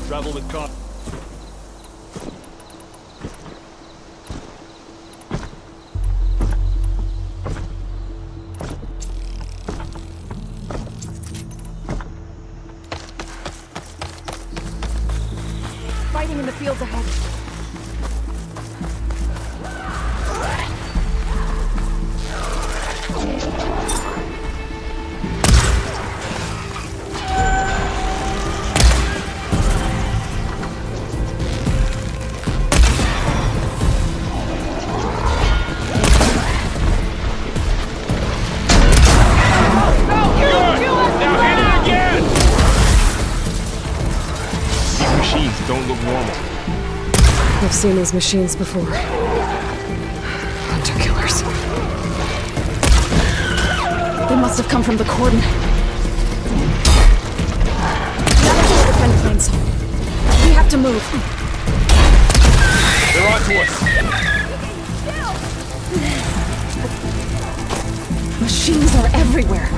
Travel with caution. Fighting in the fields ahead. Don't look normal. I've seen these machines before. Hunter killers. They must have come from the cordon. Now to the defense planes. We have to move. They're on to us. Machines are everywhere.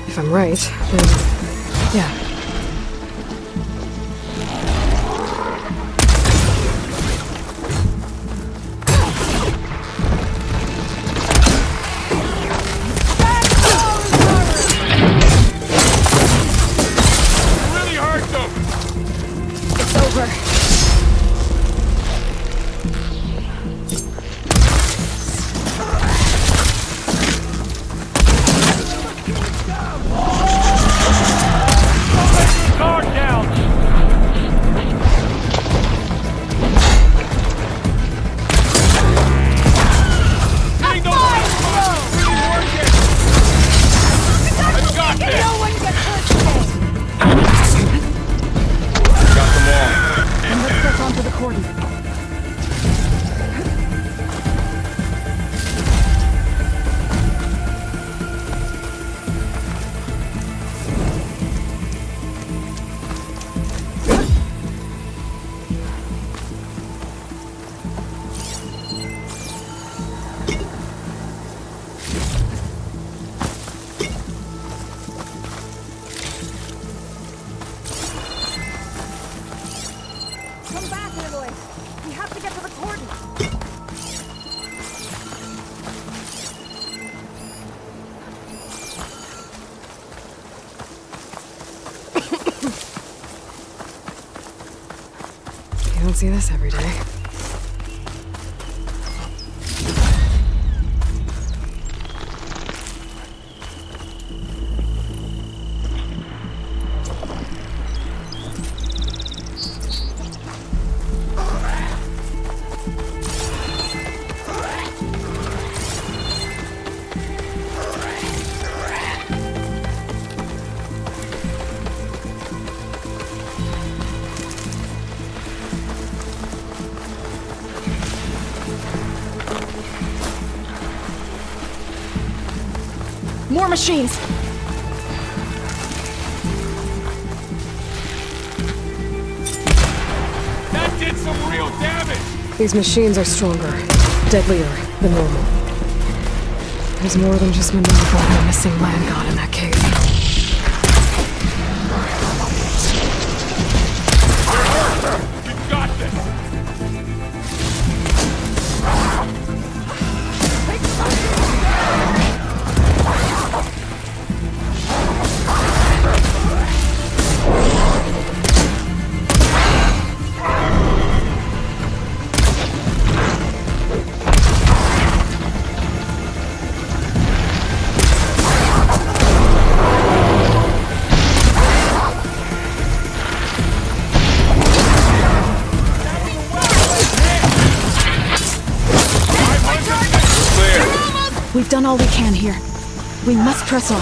If I'm right, then... yeah. Really hurt them. It's over. Guard down. Getting those really working. I've got this. No one gets hurt today. Got them all. And let's press onto the cordon. Come back, Aloy. We have to get to the cordon. You don't see this every day. More machines! That did some real damage! These machines are stronger, deadlier than normal. There's more than just Monroe and a missing land god in that cave. We've got this! We've done all we can here. We must press on.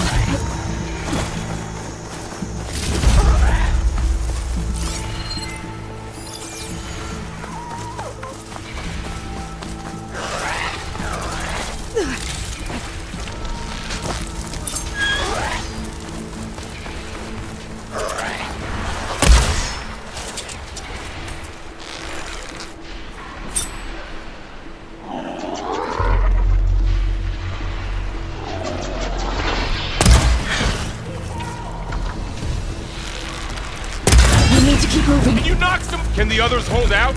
Keep moving. Can you knock some? Can the others hold out?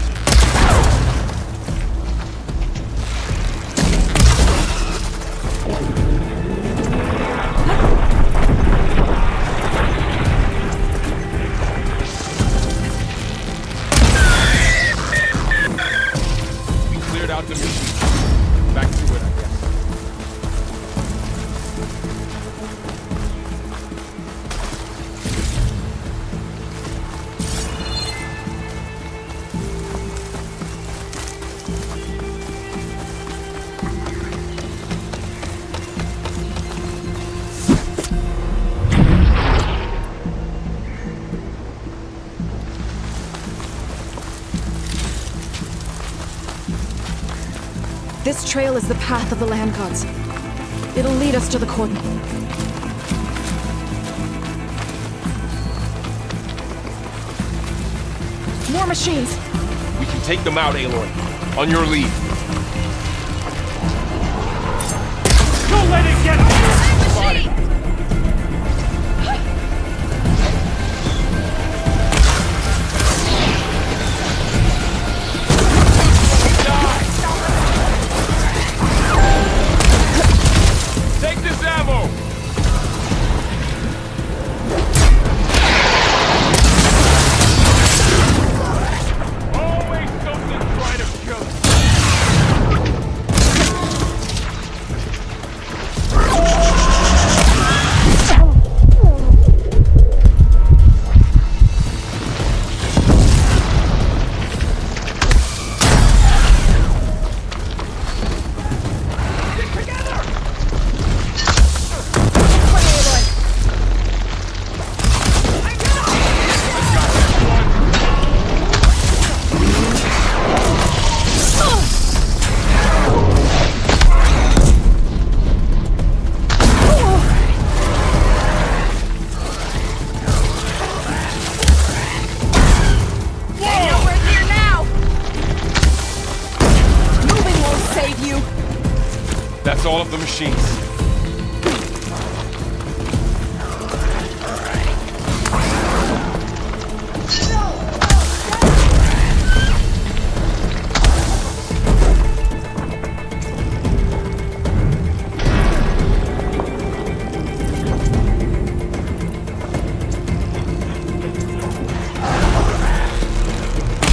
We cleared out the mission. Back to it, I guess. This trail is the path of the land gods. It'll lead us to the cordon. More machines! We can take them out, Aloy. On your lead. Don't let it get us! Spotted. Take this ammo! Always something trying to kill us. That's all of the machines.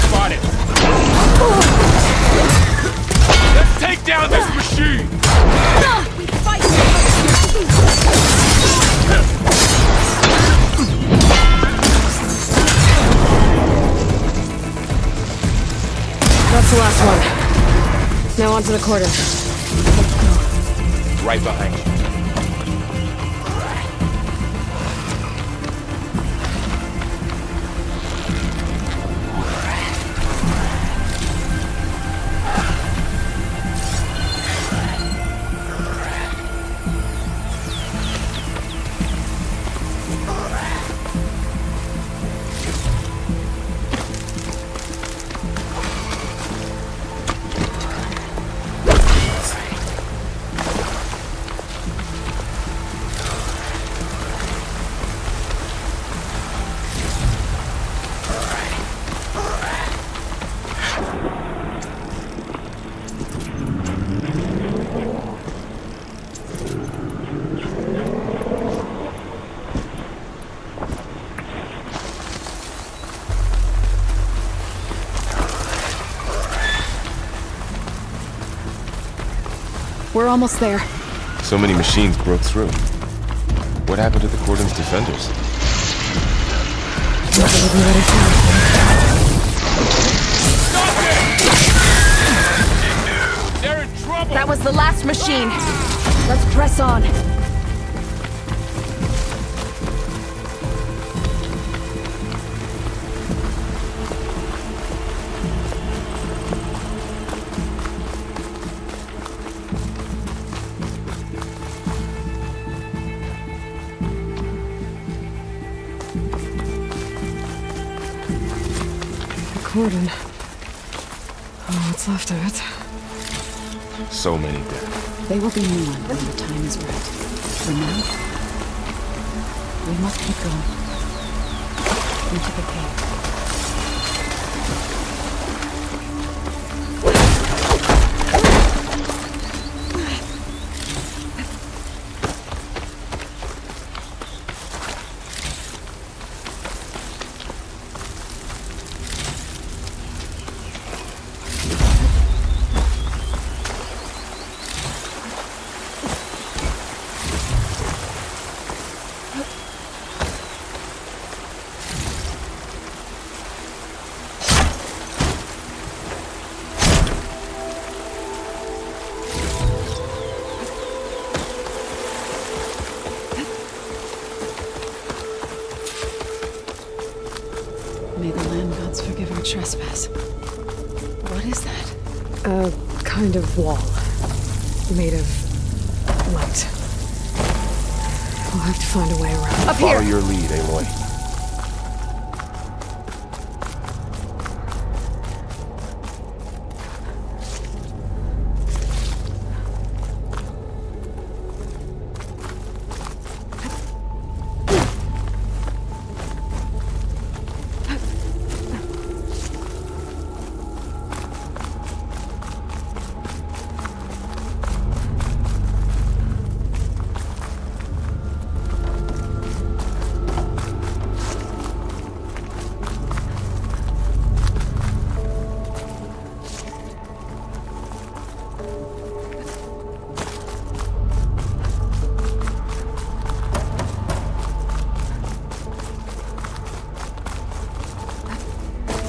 Spot it. Let's take down this machine! We fight! That's the last one. Now onto the cordon. Right behind you. We're almost there. So many machines broke through. What happened to the cordon's defenders? They're in trouble! That was the last machine. Let's press on. Cordon. Oh, what's left of it? So many dead. They will be new when the time is right. For now, we must keep going. Into the cave. May the land gods forgive our trespass. What is that? A kind of wall. Made of light. We'll have to find a way around. Up Follow here. your lead, Aloy.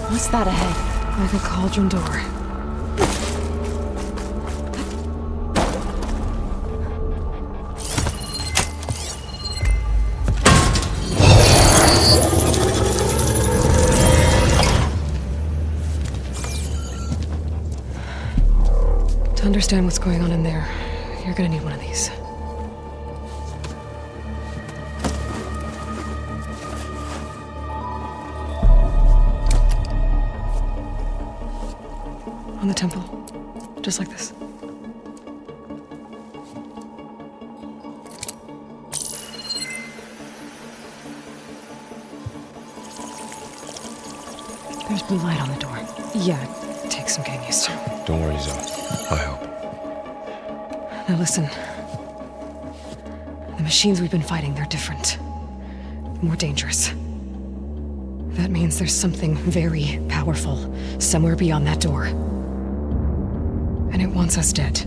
What's that ahead? Like a cauldron door. To understand what's going on in there, you're gonna need one of these. On the temple. Just like this. There's blue light on the door. Yeah, it takes some getting used to. Don't worry, Zoe. I help. Now listen. The machines we've been fighting, they're different. More dangerous. That means there's something very powerful somewhere beyond that door. And it wants us dead.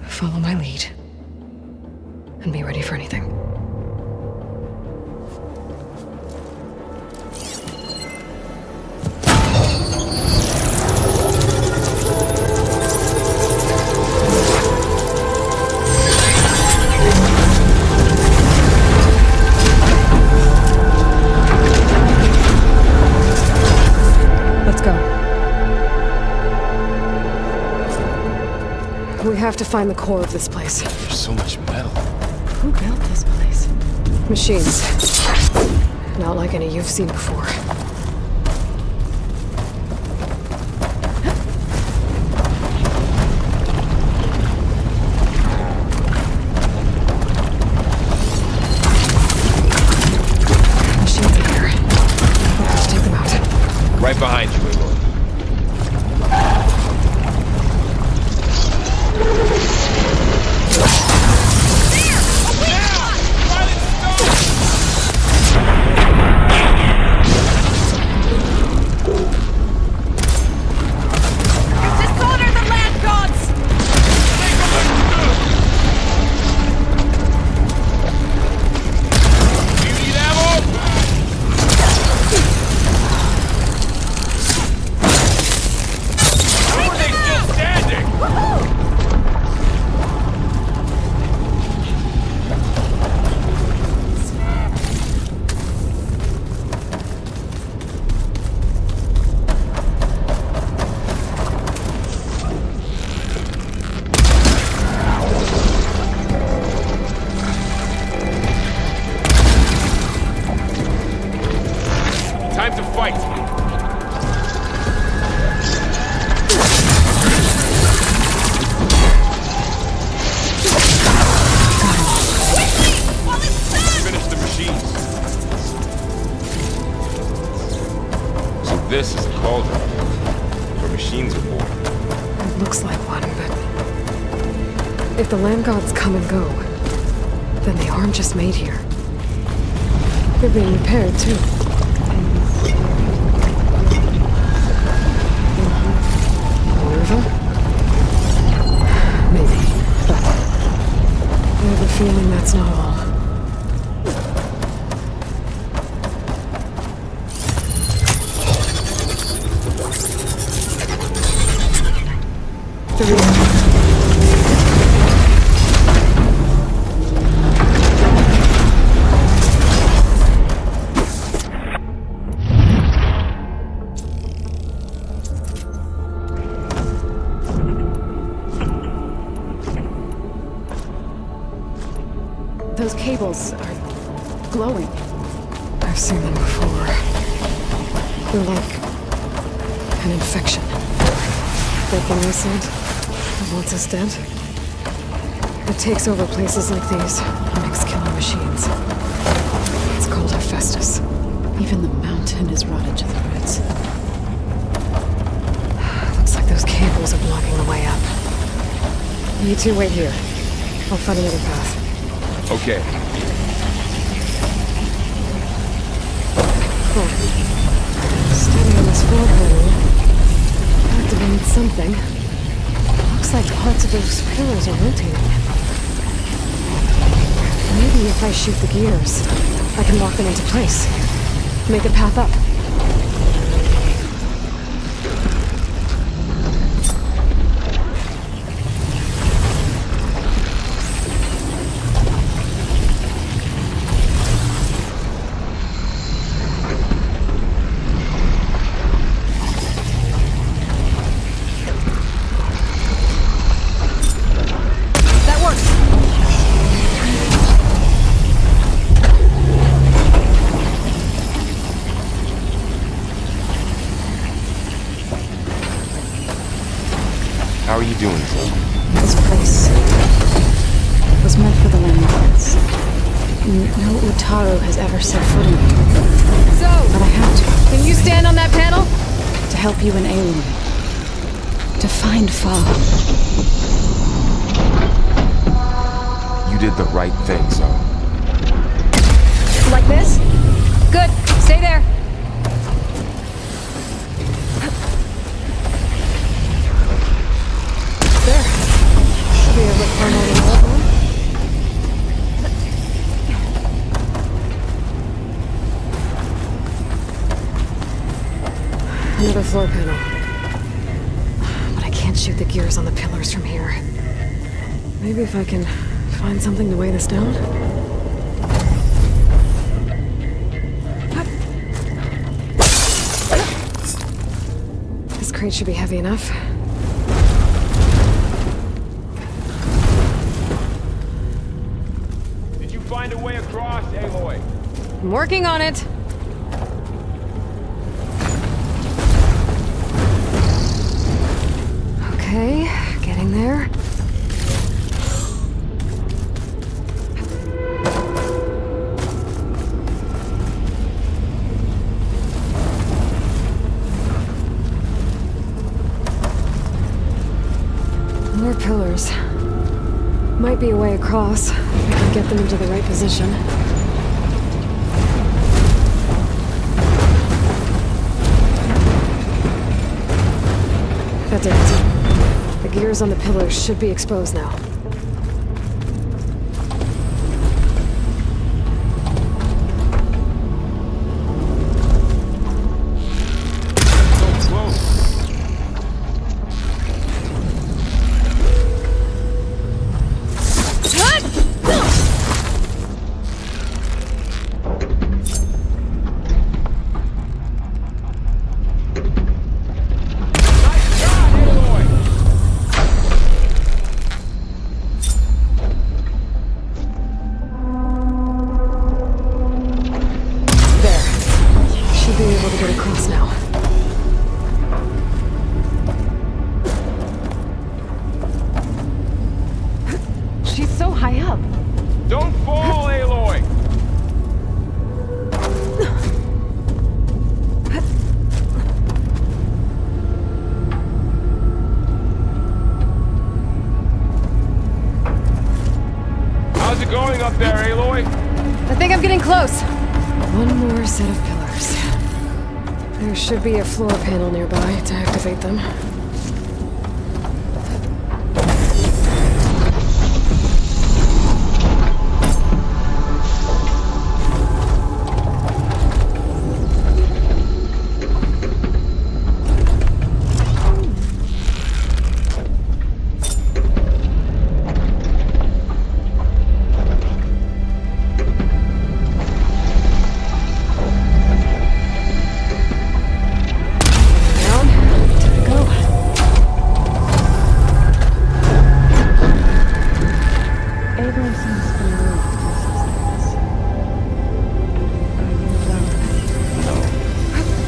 Follow my lead. And be ready for anything. Let's go. We have to find the core of this place. There's so much metal. Who built this place? Machines. Not like any you've seen before. Machines in here. We'll have to take them out. Right behind you, Aloy. Dishonor the land gods! This is a cauldron, where machines are born. It looks like one, but... if the land gods come and go, then they aren't just made here. They're being repaired, too. River? Maybe, but... I have a feeling that's not all. Those cables are glowing. I've seen them before. They're like an infection. That thing I said that wants us dead. It takes over places like these and makes killing machines. It's called Hephaestus. Even the mountain is rotted to the roots. Looks like those cables are blocking the way up. You two wait here. I'll find another path. Okay. Cool. Standing on this floor panel, activating something. Looks like parts of those pillars are rotating. Maybe if I shoot the gears, I can lock them into place. Make a path up. How are you doing, Zoe? This place was meant for the land gods. No Utaru has ever set foot in here. So, But I have to. can you stand on that panel? To help you in Aloy. To find Fa. You did the right thing, Zoe. Like this? Good. Stay there. There. Should be able to climb over the wall. Another floor panel. But I can't shoot the gears on the pillars from here. Maybe if I can find something to weigh this down? This crate should be heavy enough. Did you find a way across, Aloy? I'm working on it. Okay, getting there. More pillars. Might be a way across, if I can get them into the right position. That did it. The gears on the pillars should be exposed now. So close. Nice shot, Aloy! There. Should be able to get across now. She's so high up. Don't fall, Aloy! set of pillars. There should be a floor panel nearby to activate them.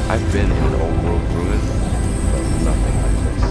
I've been in an old world ruin, but nothing like this.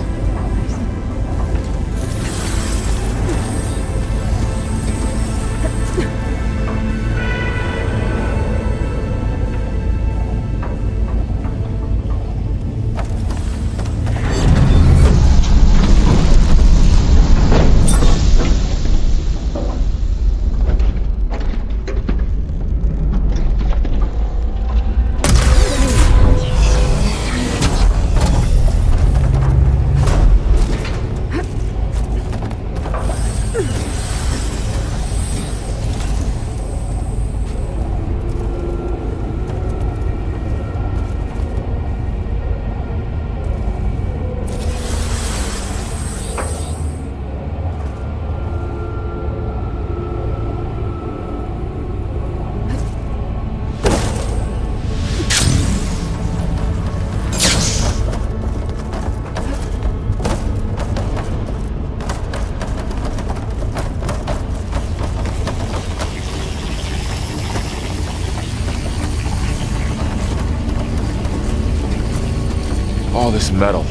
All this metal.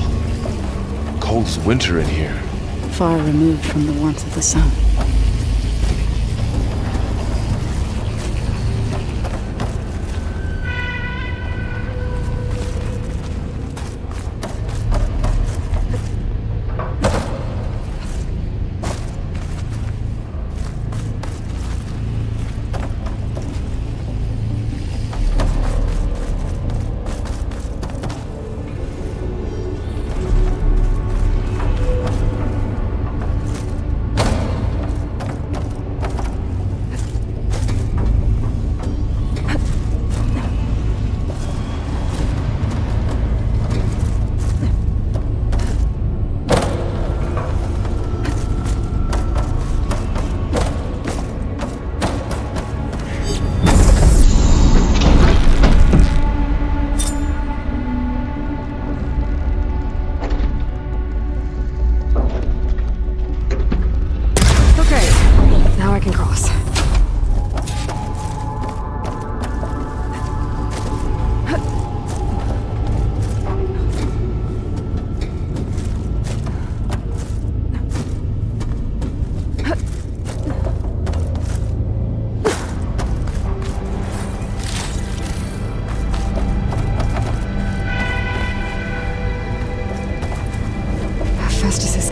Cold as winter in here. Far removed from the warmth of the sun.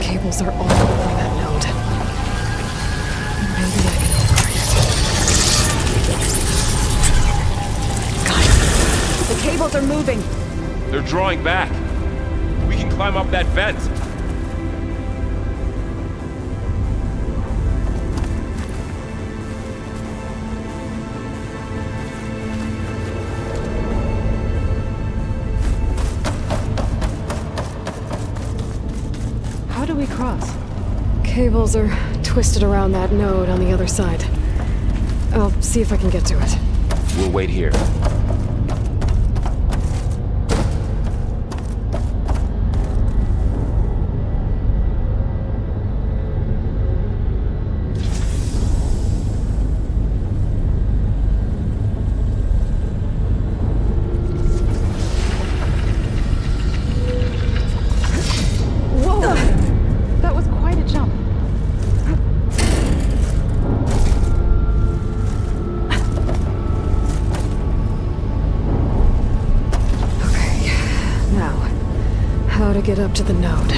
Cables are all over that node. Maybe I can upgrade it. Guys, The cables are moving. They're drawing back. We can climb up that vent. How do we cross? cables are twisted around that node on the other side. I'll see if I can get to it. We'll wait here. How to get up to the node.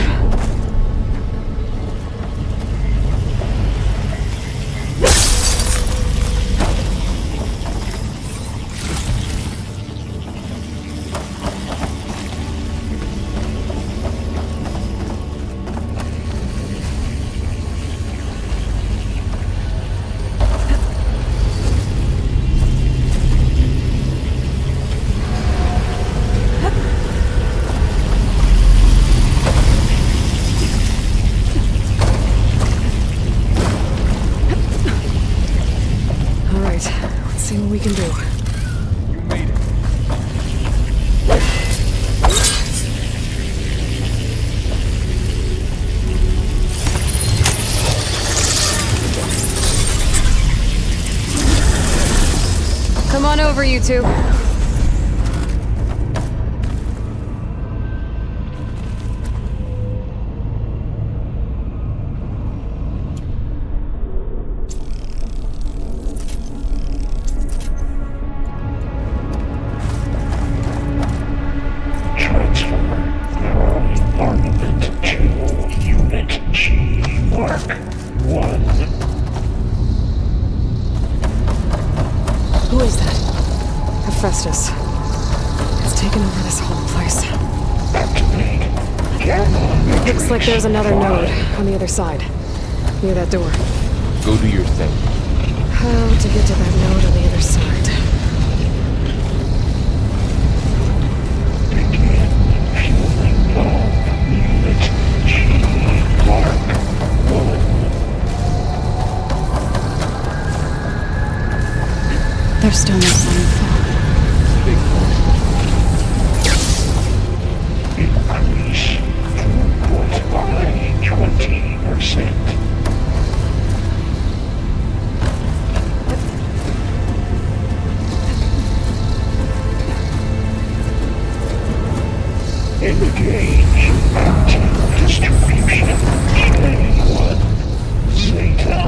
two? Who is that? Hephaestus. It's taken over this whole place. Looks like there's another node on the other side, near that door. Go do your thing. How to get to that node on the other side? There's still no sign of fall. Big point. Increase throughput by 20%. Engage content distribution. K1 Zeta.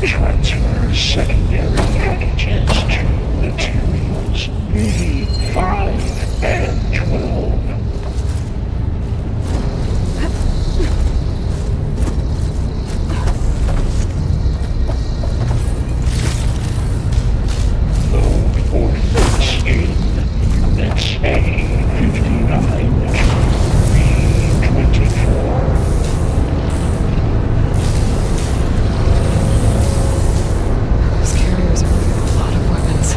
Transfer secondary packages to materials B5 and 12. Load ordnance in units A59 to B24. Those carriers are loading a lot of weapons.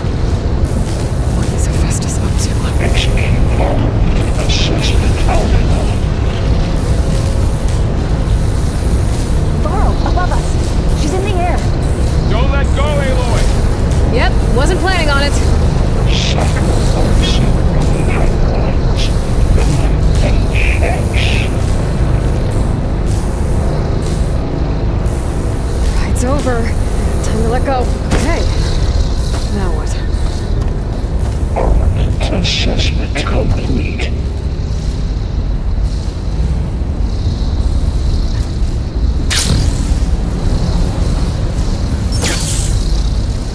What is Hephaestus up to? Execute armed assessment algorithm. Varro, above us. She's in the air. Don't let go, Aloy! Yep, wasn't planning on it. Sacrificing pipelines. HX. It's over. Time to let go. Okay. Now what? Armament assessment complete.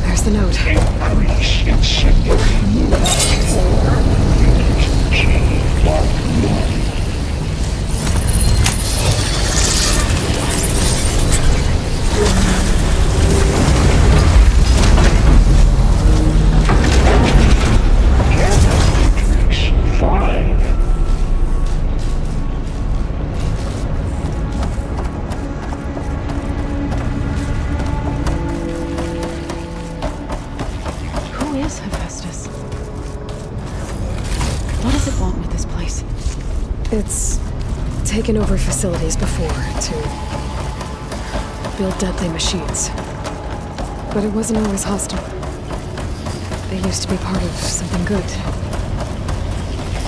There's the node. Increase incendiary movement for unit G1. Matrix 5. Who is Hephaestus? What does it want with this place? It's taken over facilities before to build deadly machines. But it wasn't always hostile. They used to be part of something good.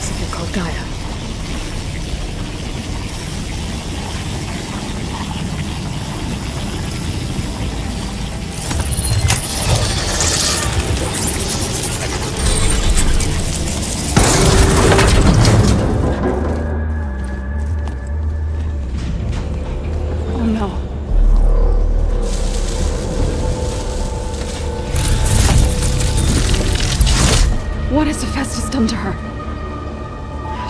Something called Gaia. Oh no. What has Hephaestus done to her?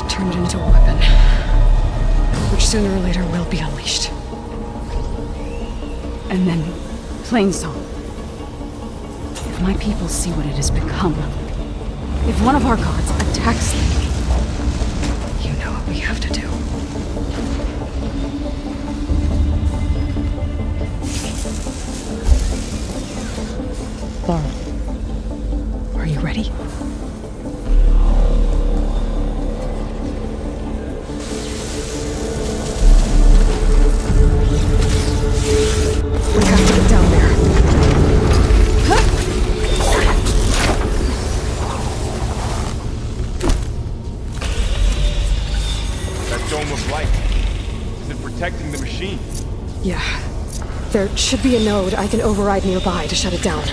Turned into a weapon. Which sooner or later will be unleashed. And then, Plainsong. If my people see what it has become, if one of our gods attacks them, You know what we have to do. Laura, are you ready? We have to get down there. That dome of light. machine. Yeah. There should be a node I can override nearby to shut it down.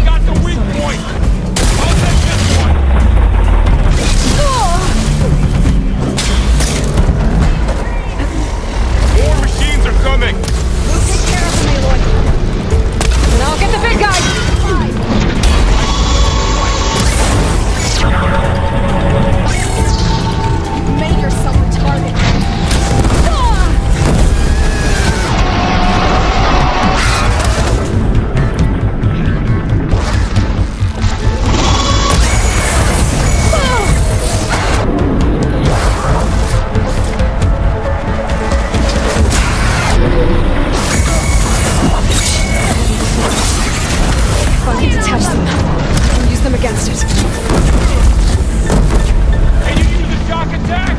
Got the weak point! I'll take this one! More machines are coming! We'll take care of them, Aloy. And I'll get the big guy! You made yourself a target. If I can detach them, I'll use them against it. Can you use a shock attack?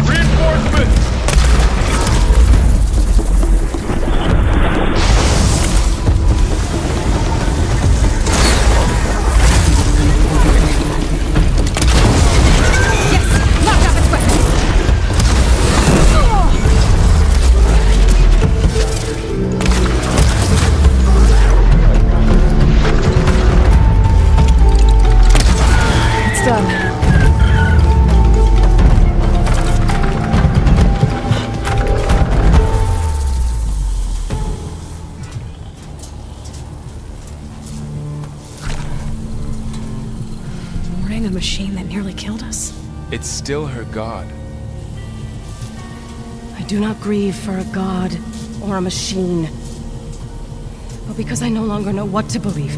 Reinforcements! Knock off its weapons! It's done. Mourning a machine that nearly killed us? It's still her god. I do not grieve for a god or a machine, but because I no longer know what to believe.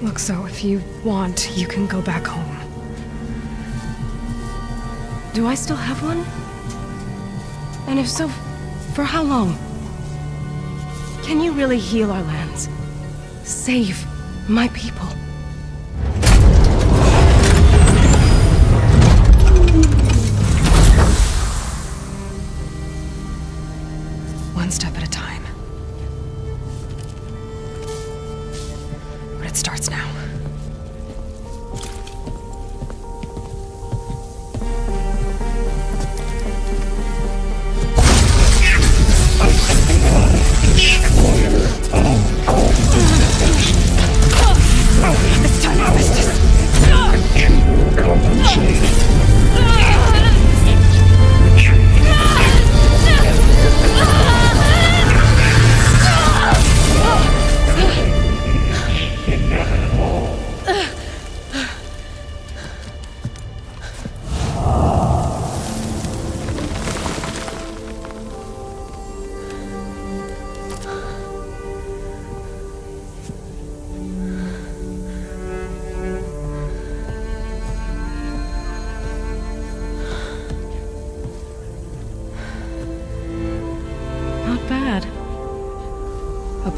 Look, so if you want, you can go back home. Do I still have one? And if so, for how long? Can you really heal our lands? Save my people? One step at a time. But it starts now. It's time to harvest this! Compensate. Inevitable.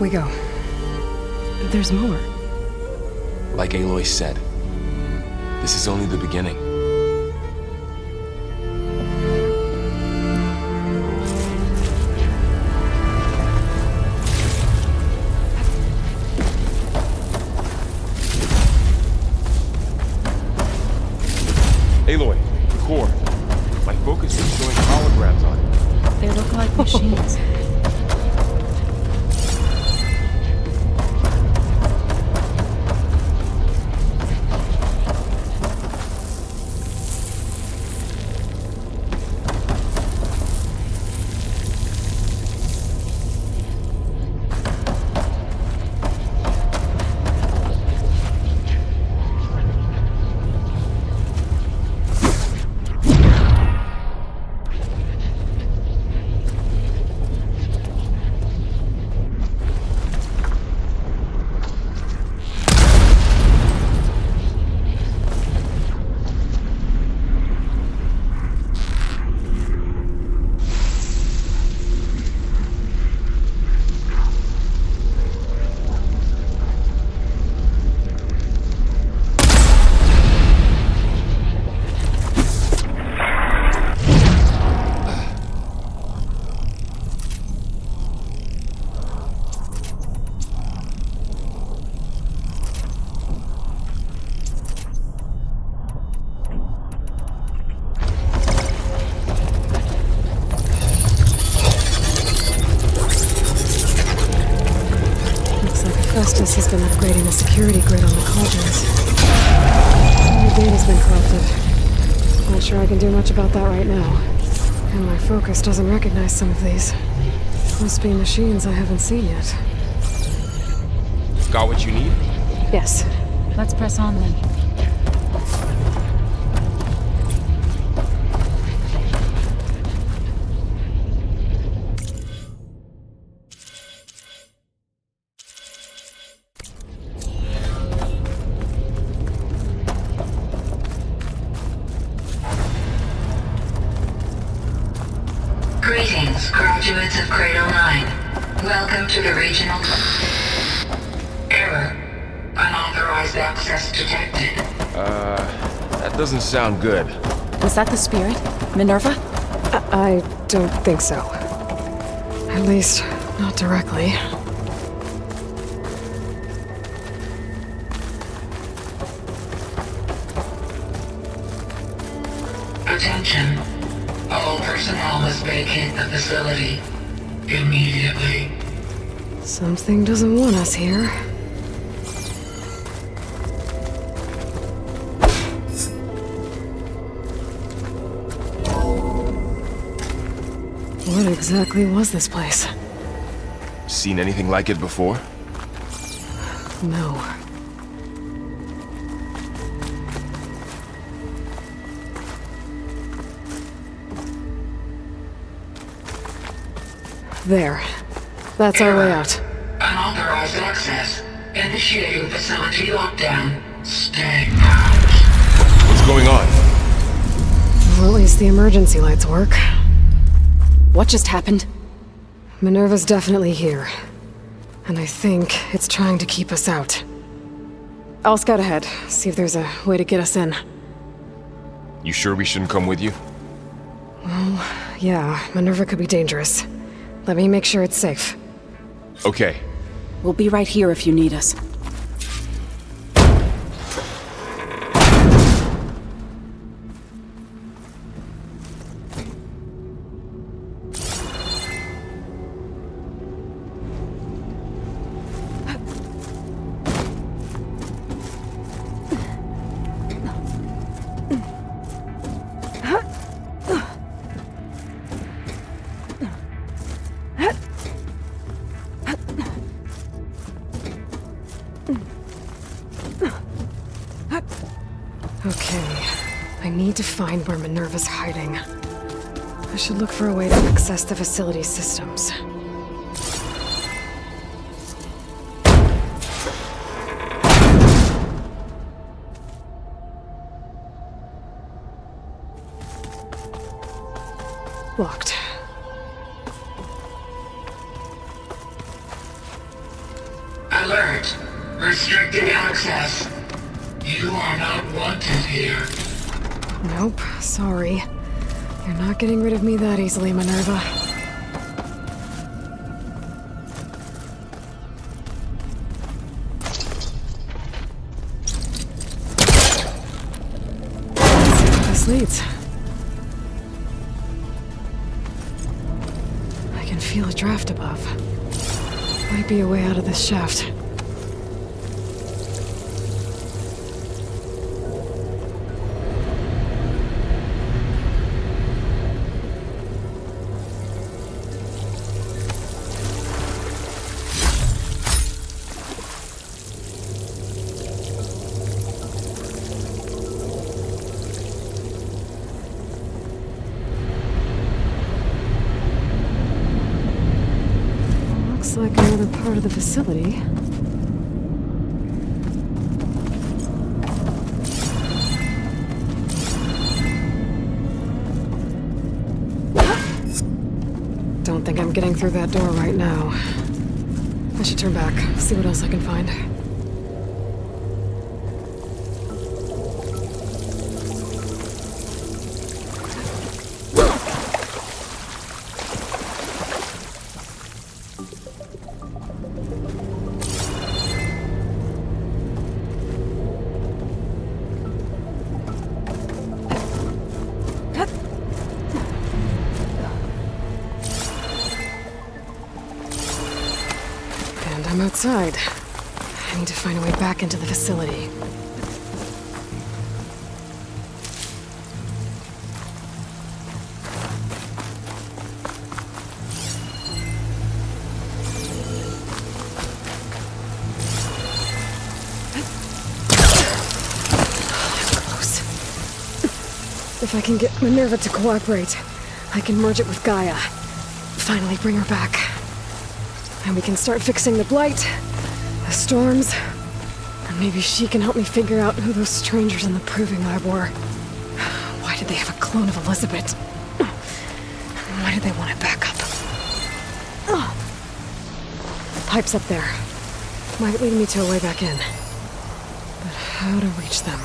Up we go. There's more. Like Aloy said, this is only the beginning. Aloy, the core. My focus is showing holograms on it. They look like machines. Festus has been upgrading the security grid on the cauldrons. The data's been corrupted. Not sure I can do much about that right now. And my focus doesn't recognize some of these. Must be machines I haven't seen yet. Got what you need? Yes. Let's press on then. Greetings, graduates of Cradle 9. Welcome to the regional... Error. Unauthorized access detected. That doesn't sound good. Was that the spirit? Minerva? I don't think so. At least, not directly. Attention. All personnel must vacate the facility immediately. Something doesn't want us here. What exactly was this place? Seen anything like it before? No. There. That's our way out. Unauthorized access. Initiating facility lockdown. Stay out. What's going on? Well, at least the emergency lights work. What just happened? Minerva's definitely here. And I think it's trying to keep us out. I'll scout ahead, see if there's a way to get us in. You sure we shouldn't come with you? Well, yeah, Minerva could be dangerous. Let me make sure it's safe. Okay. We'll be right here if you need us. Okay, I need to find where Minerva's hiding. I should look for a way to access the facility's systems. Locked. Restricted access. You are not wanted here. Nope, sorry. You're not getting rid of me that easily, Minerva. This leads. I can feel a draft above. Might be a way out of this shaft. Looks like another part of the facility. Don't think I'm getting through that door right now. I should turn back, see what else I can find. And I'm outside. I need to find a way back into the facility. Close. If I can get Minerva to cooperate, I can merge it with Gaia. Finally bring her back. And we can start fixing the blight, the storms, and maybe she can help me figure out who those strangers in the proving lab were. Why did they have a clone of Elizabeth? Why did they want it back up? Pipes up there. Might lead me to a way back in. But how to reach them?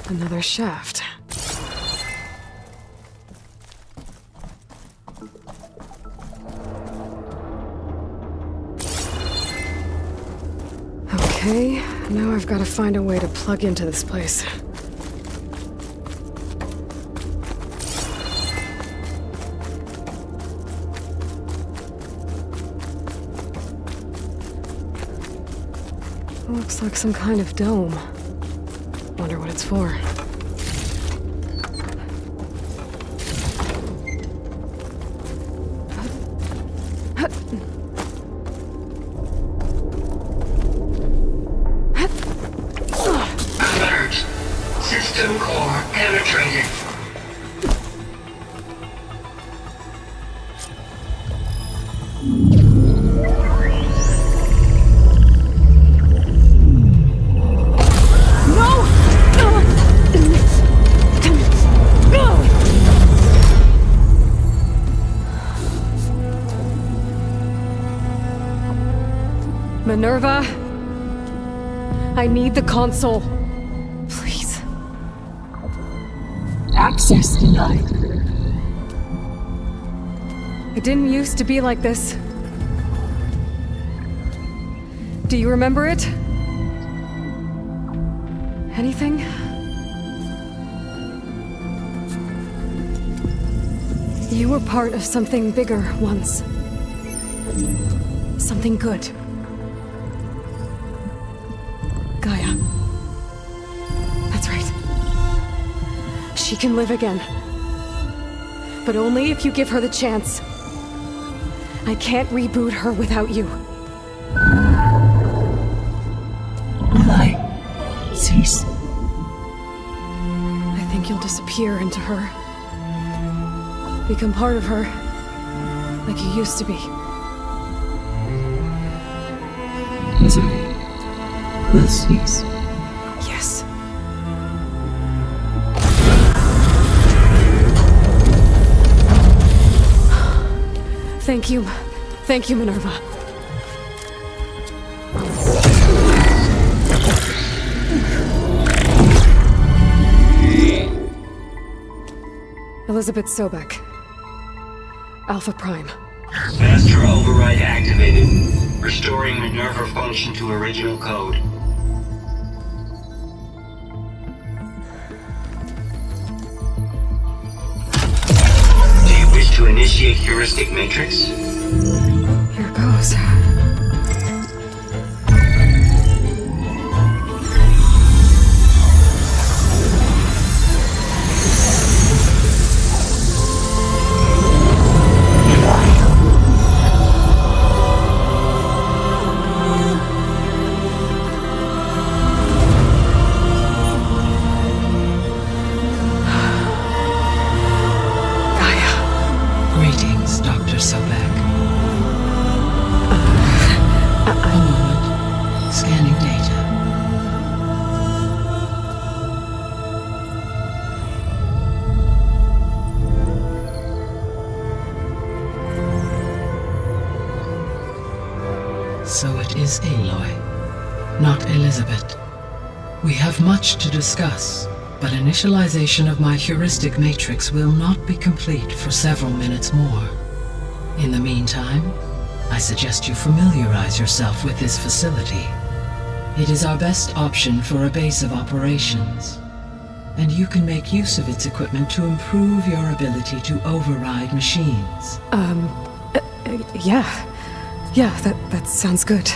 Another shaft. Okay, now I've got to find a way to plug into this place. Looks like some kind of dome. Wonder what it's for. penetrating. Minerva, I need the console. Please. Access denied. It didn't used to be like this. Do you remember it? Anything? You were part of something bigger once. Something good. Gaia. That's right. She can live again. But only if you give her the chance. I can't reboot her without you. Light. Cease. I think you'll disappear into her. Become part of her, like you used to be. Misery. Will cease. Yes. Thank you. Thank you, Minerva. Elizabeth Sobek. Alpha Prime. Master override activated. Restoring Minerva function to original code. Do you wish to initiate heuristic matrix? Here goes. Greetings, Dr. Sobek. A moment. Scanning data. So it is Aloy, not Elizabeth. We have much to discuss, but initialization of my heuristic matrix will not be complete for several minutes more. In the meantime, I suggest you familiarize yourself with this facility. It is our best option for a base of operations, and you can make use of its equipment to improve your ability to override machines. Yeah, that sounds good.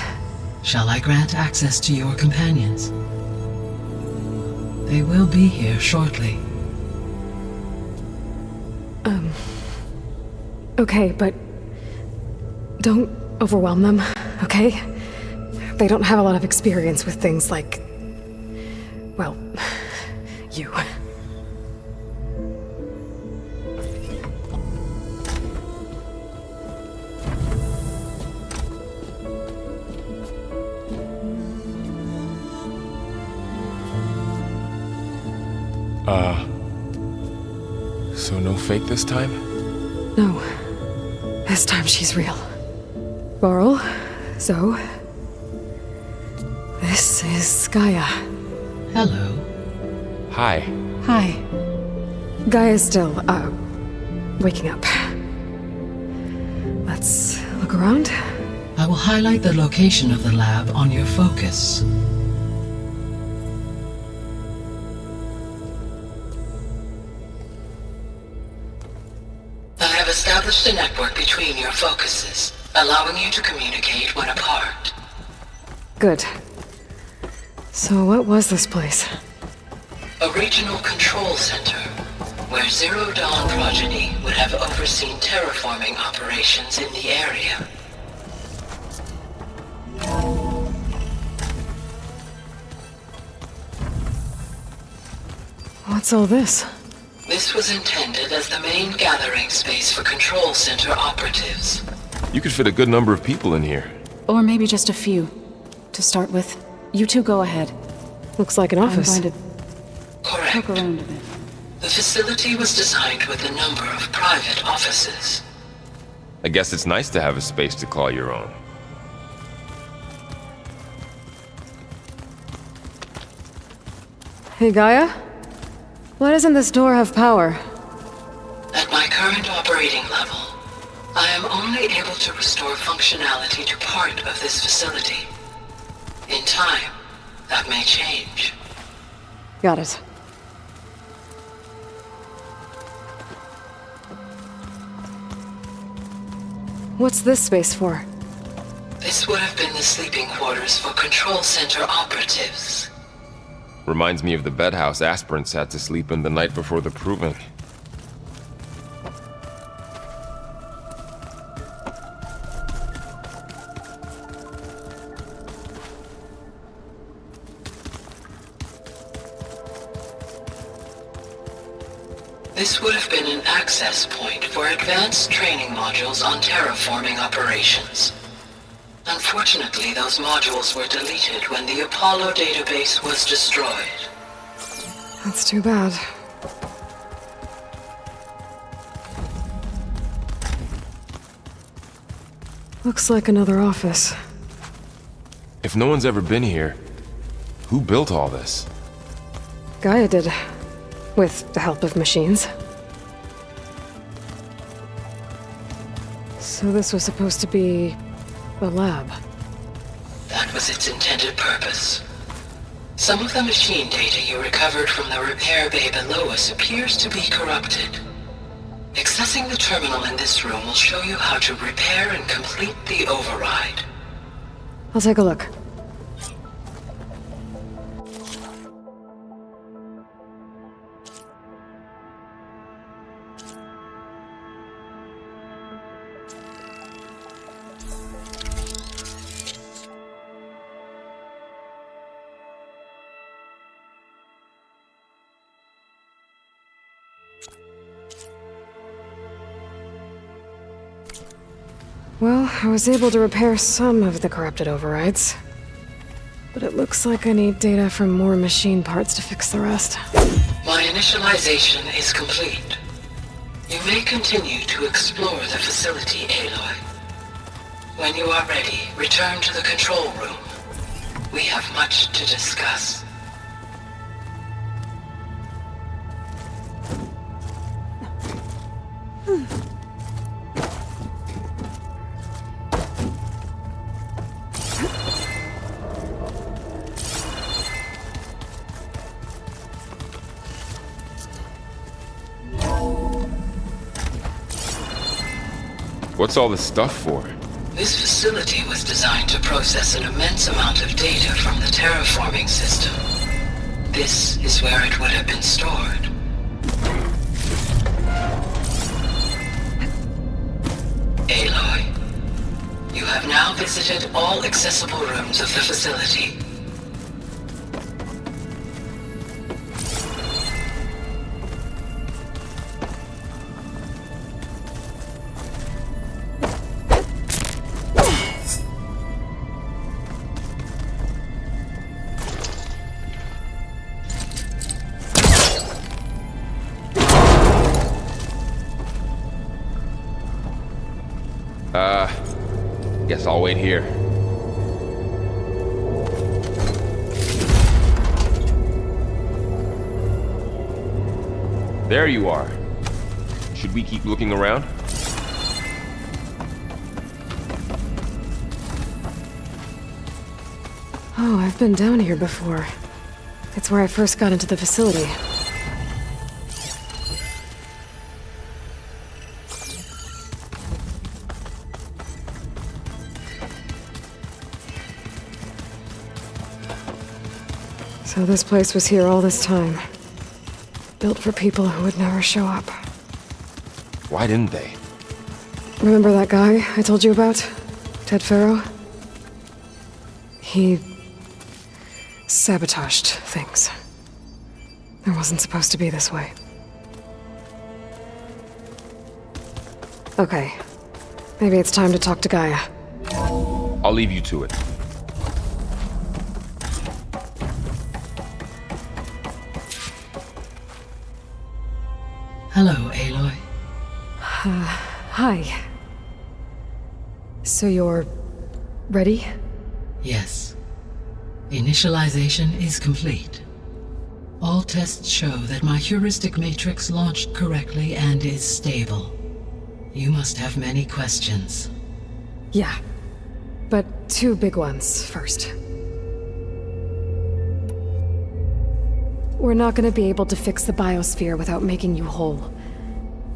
Shall I grant access to your companions? They will be here shortly. Okay, but don't overwhelm them, okay? They don't have a lot of experience with things like, well, you. So no fake this time? No. This time she's real. Laurel, Zoe. This is Gaia. Hello. Hi. Hi. Gaia's still, waking up. Let's look around. I will highlight the location of the lab on your focus. I have established a network between your focuses, allowing you to communicate when apart. Good. So what was this place? A regional control center, where Zero Dawn progeny would have overseen terraforming operations in the area. What's all this? This was intended as the main gathering space for control center operatives. You could fit a good number of people in here. Or maybe just a few. To start with, you two go ahead. Looks like an office. I'm going to Correct. poke around a bit. The facility was designed with a number of private offices. I guess it's nice to have a space to call your own. Hey, Gaia? Why doesn't this door have power? At my current operating level, I am only able to restore functionality to part of this facility. In time, that may change. Got it. What's this space for? This would have been the sleeping quarters for control center operatives. Reminds me of the bedhouse aspirants had to sleep in the night before the proving. This would have been an access point for advanced training modules on terraforming operations. Unfortunately, those modules were deleted when the Apollo database was destroyed. That's too bad. Looks like another office. If no one's ever been here, who built all this? Gaia did. With the help of machines. So this was supposed to be a lab. That was its intended purpose. Some of the machine data you recovered from the repair bay below us appears to be corrupted. Accessing the terminal in this room will show you how to repair and complete the override. I'll take a look. Well, I was able to repair some of the corrupted overrides. But it looks like I need data from more machine parts to fix the rest. My initialization is complete. You may continue to explore the facility, Aloy. When you are ready, return to the control room. We have much to discuss. What's all this stuff for? This facility was designed to process an immense amount of data from the terraforming system. This is where it would have been stored. Aloy, you have now visited all accessible rooms of the facility. Guess I'll wait here. There you are. Should we keep looking around? Oh, I've been down here before. It's where I first got into the facility. So this place was here all this time. Built for people who would never show up. Why didn't they? Remember that guy I told you about? Ted Farrow? He sabotaged things. It wasn't supposed to be this way. Okay. Maybe it's time to talk to Gaia. I'll leave you to it. Hello, Aloy. Hi. So you're... ready? Yes. Initialization is complete. All tests show that my heuristic matrix launched correctly and is stable. You must have many questions. Yeah. But two big ones first. We're not gonna be able to fix the biosphere without making you whole.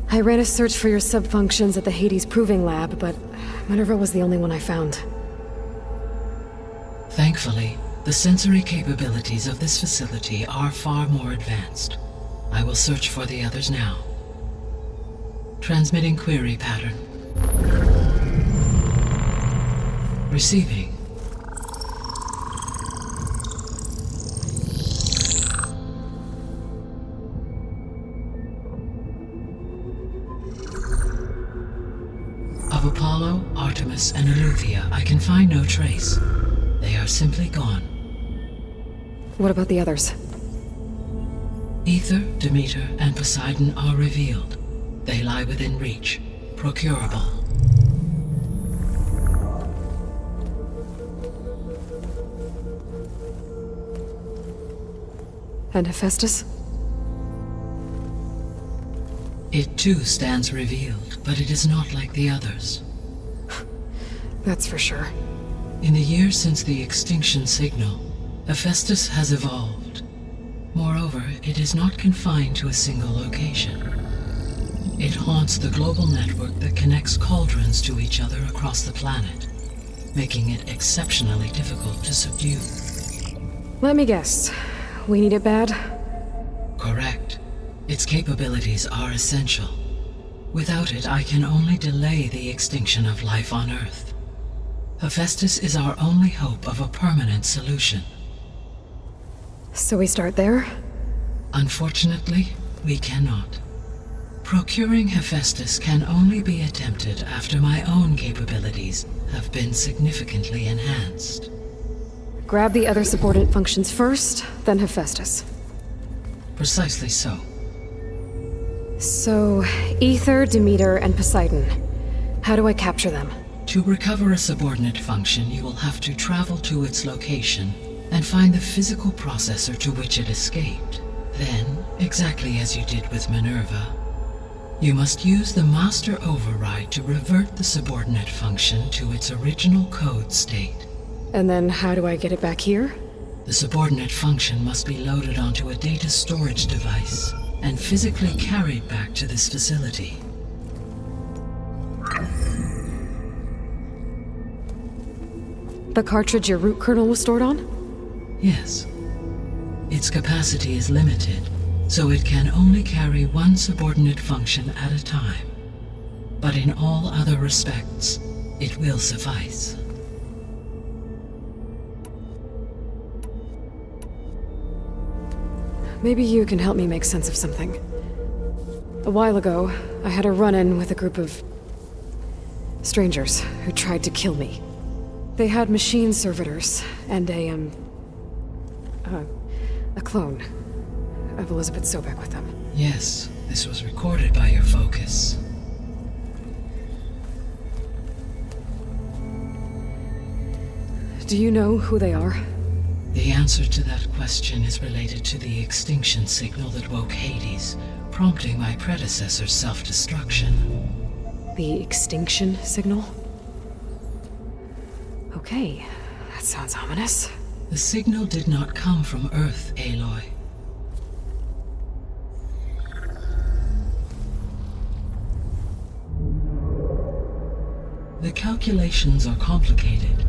I ran a search for your subfunctions at the Hades Proving Lab, but Minerva was the only one I found. Thankfully, the sensory capabilities of this facility are far more advanced. I will search for the others now. Transmitting query pattern. Receiving. Of Apollo, Artemis, and Eleuthia, I can find no trace. They are simply gone. What about the others? Ether, Demeter, and Poseidon are revealed. They lie within reach, procurable. And Hephaestus? It too stands revealed, but it is not like the others. That's for sure. In the years since the extinction signal, Hephaestus has evolved. Moreover, it is not confined to a single location. It haunts the global network that connects cauldrons to each other across the planet, making it exceptionally difficult to subdue. Let me guess. We need it bad? Correct. Its capabilities are essential. Without it, I can only delay the extinction of life on Earth. Hephaestus is our only hope of a permanent solution. So we start there? Unfortunately, we cannot. Procuring Hephaestus can only be attempted after my own capabilities have been significantly enhanced. Grab the other subordinate functions first, then Hephaestus. Precisely so. So, Ether, Demeter, and Poseidon. How do I capture them? To recover a subordinate function, you will have to travel to its location and find the physical processor to which it escaped. Then, exactly as you did with Minerva, you must use the master override to revert the subordinate function to its original code state. And then how do I get it back here? The subordinate function must be loaded onto a data storage device and physically carried back to this facility. The cartridge your root kernel was stored on? Yes. Its capacity is limited, so it can only carry one subordinate function at a time. But in all other respects, it will suffice. Maybe you can help me make sense of something. A while ago, I had a run-in with a group of strangers who tried to kill me. They had machine servitors and a clone of Elizabeth Sobek with them. Yes, this was recorded by your focus. Do you know who they are? The answer to that question is related to the extinction signal that woke Hades, prompting my predecessor's self-destruction. The extinction signal? Okay, that sounds ominous. The signal did not come from Earth, Aloy. The calculations are complicated,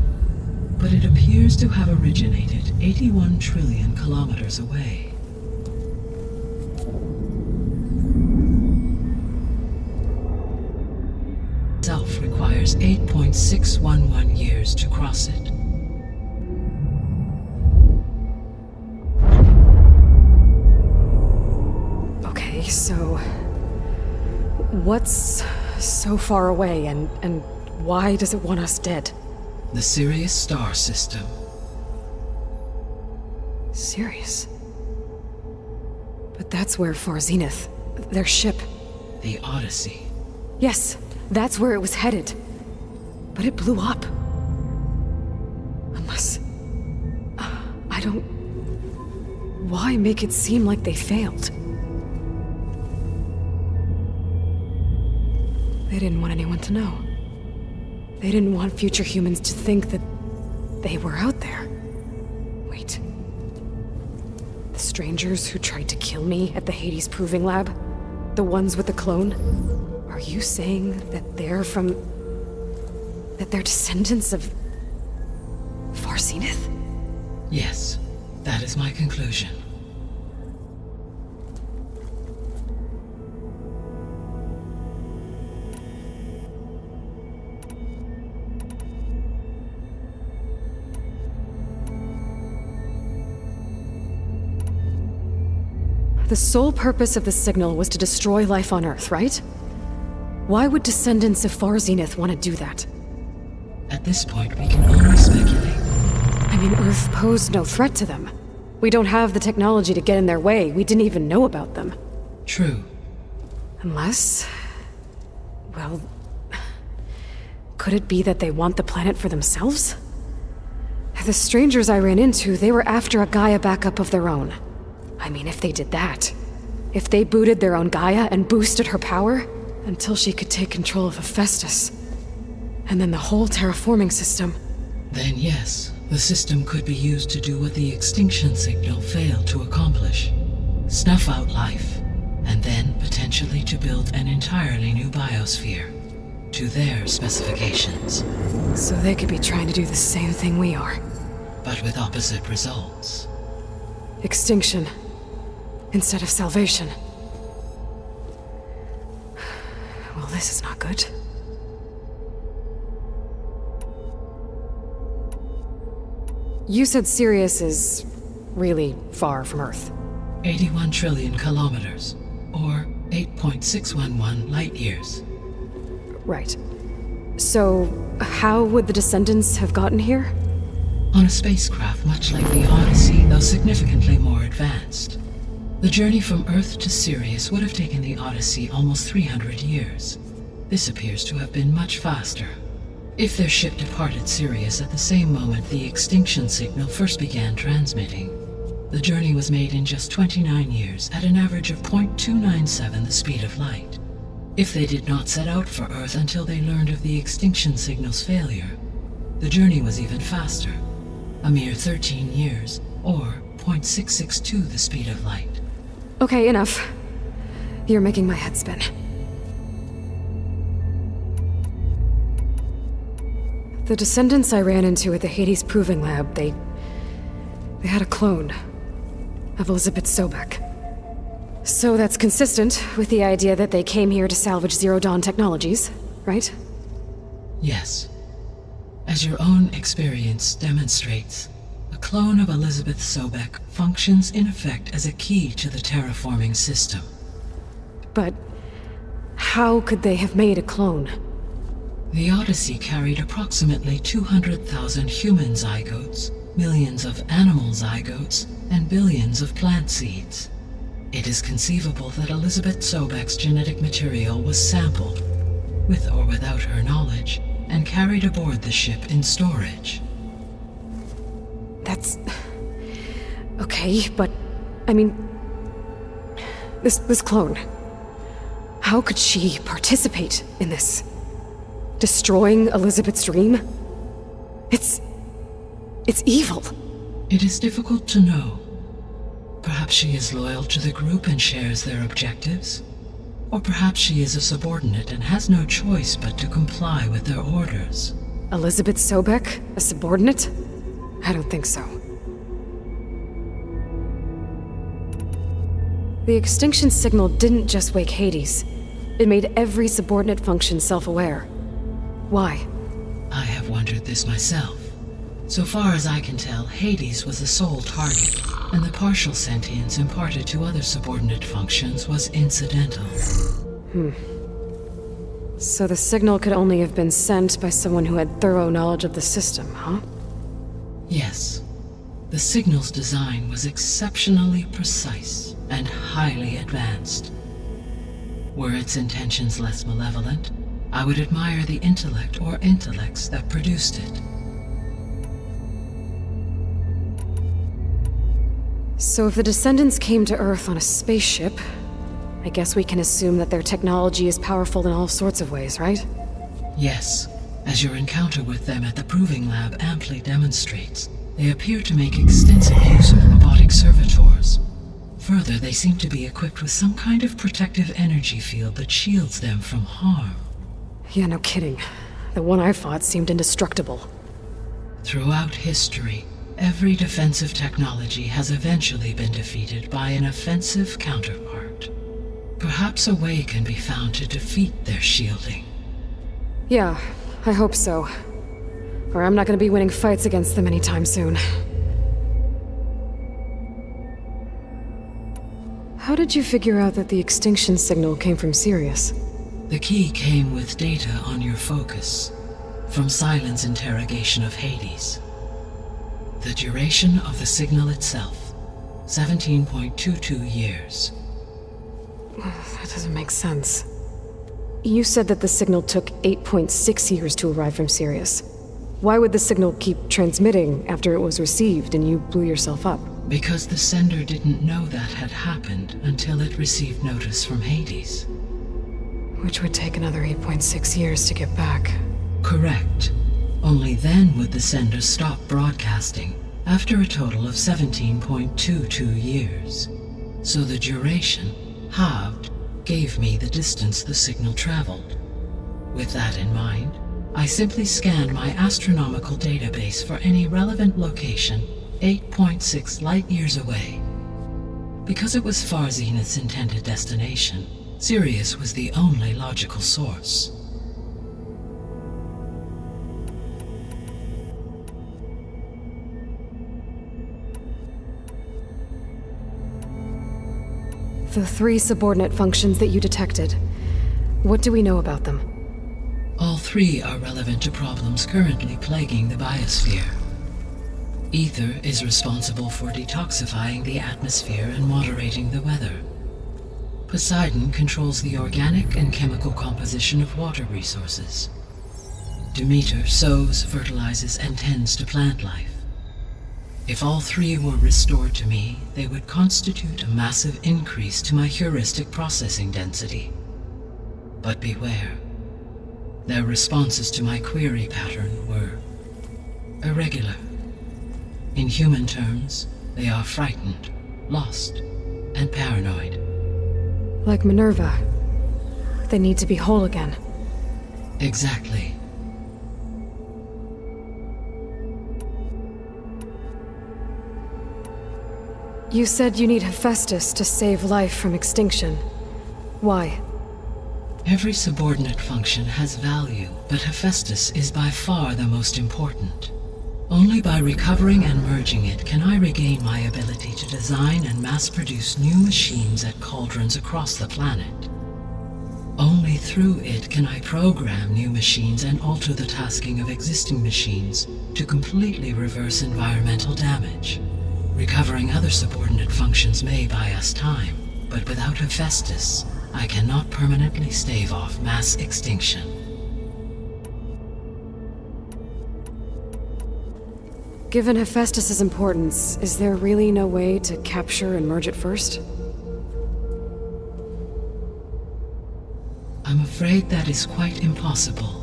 but it appears to have originated 81 trillion kilometers away. Itself requires 8.611 years to cross it. So... what's so far away, and why does it want us dead? The Sirius star system. Sirius? But that's where Far Zenith, their ship... The Odyssey. Yes, that's where it was headed. But it blew up. Unless... I don't... Why make it seem like they failed? They didn't want anyone to know. They didn't want future humans to think that they were out there. Wait. The strangers who tried to kill me at the Hades Proving Lab? The ones with the clone? Are you saying that they're from... that they're descendants of... Far Zenith? Yes, that is my conclusion. The sole purpose of the signal was to destroy life on Earth, right? Why would descendants of Far Zenith want to do that? At this point, we can only speculate. I mean, Earth posed no threat to them. We don't have the technology to get in their way. We didn't even know about them. True. Unless... well... could it be that they want the planet for themselves? The strangers I ran into, they were after a Gaia backup of their own. I mean, if they did that... if they booted their own Gaia and boosted her power... until she could take control of Hephaestus. And then the whole terraforming system... Then yes, the system could be used to do what the extinction signal failed to accomplish. Snuff out life, and then potentially to build an entirely new biosphere. To their specifications. So they could be trying to do the same thing we are. But with opposite results. Extinction. Instead of salvation. Well, this is not good. You said Sirius is really far from Earth. 81 trillion kilometers, or 8.611 light years. Right. So, how would the descendants have gotten here? On a spacecraft much like the Odyssey, though significantly more advanced. The journey from Earth to Sirius would have taken the Odyssey almost 300 years. This appears to have been much faster. If their ship departed Sirius at the same moment the extinction signal first began transmitting, the journey was made in just 29 years at an average of 0.297 the speed of light. If they did not set out for Earth until they learned of the extinction signal's failure, the journey was even faster, a mere 13 years, or 0.662 the speed of light. Okay, enough. You're making my head spin. The descendants I ran into at the Hades Proving Lab, they had a clone of Elizabeth Sobek. So that's consistent with the idea that they came here to salvage Zero Dawn technologies, right? Yes. As your own experience demonstrates, a clone of Elizabeth Sobek functions in effect as a key to the terraforming system. But how could they have made a clone? The Odyssey carried approximately 200,000 human zygotes, millions of animal zygotes, and billions of plant seeds. It is conceivable that Elizabeth Sobek's genetic material was sampled, with or without her knowledge, and carried aboard the ship in storage. That's... okay, but... I mean... This clone... how could she participate in this? Destroying Elizabeth's dream? It's evil. It is difficult to know. Perhaps she is loyal to the group and shares their objectives. Or perhaps she is a subordinate and has no choice but to comply with their orders. Elizabeth Sobek? A subordinate? I don't think so. The extinction signal didn't just wake Hades. It made every subordinate function self-aware. Why? I have wondered this myself. So far as I can tell, Hades was the sole target, and the partial sentience imparted to other subordinate functions was incidental. So the signal could only have been sent by someone who had thorough knowledge of the system, huh? Yes. The signal's design was exceptionally precise and highly advanced. Were its intentions less malevolent, I would admire the intellect or intellects that produced it. So if the descendants came to Earth on a spaceship, I guess we can assume that their technology is powerful in all sorts of ways, right? Yes, as your encounter with them at the Proving Lab amply demonstrates, they appear to make extensive use of robotic servitors. Further, they seem to be equipped with some kind of protective energy field that shields them from harm. Yeah, no kidding. The one I fought seemed indestructible. Throughout history, every defensive technology has eventually been defeated by an offensive counterpart. Perhaps a way can be found to defeat their shielding. Yeah, I hope so. Or I'm not gonna be winning fights against them anytime soon. How did you figure out that the extinction signal came from Sirius? The key came with data on your focus, from Silent's interrogation of Hades. The duration of the signal itself, 17.22 years. That doesn't make sense. You said that the signal took 8.6 years to arrive from Sirius. Why would the signal keep transmitting after it was received and you blew yourself up? Because the sender didn't know that had happened until it received notice from Hades. Which would take another 8.6 years to get back. Correct. Only then would the sender stop broadcasting, after a total of 17.22 years. So the duration, halved, gave me the distance the signal traveled. With that in mind, I simply scanned my astronomical database for any relevant location 8.6 light-years away. Because it was far Zenith's intended destination, Sirius was the only logical source. The 3 subordinate functions that you detected, what do we know about them? All 3 are relevant to problems currently plaguing the biosphere. Ether is responsible for detoxifying the atmosphere and moderating the weather. Poseidon controls the organic and chemical composition of water resources. Demeter sows, fertilizes, and tends to plant life. If all 3 were restored to me, they would constitute a massive increase to my heuristic processing density. But beware. Their responses to my query pattern were irregular. In human terms, they are frightened, lost, and paranoid. Like Minerva. They need to be whole again. Exactly. You said you need Hephaestus to save life from extinction. Why? Every subordinate function has value, but Hephaestus is by far the most important. Only by recovering and merging it can I regain my ability to design and mass-produce new machines at cauldrons across the planet. Only through it can I program new machines and alter the tasking of existing machines to completely reverse environmental damage. Recovering other subordinate functions may buy us time, but without Hephaestus, I cannot permanently stave off mass extinction. Given Hephaestus's importance, is there really no way to capture and merge it first? I'm afraid that is quite impossible.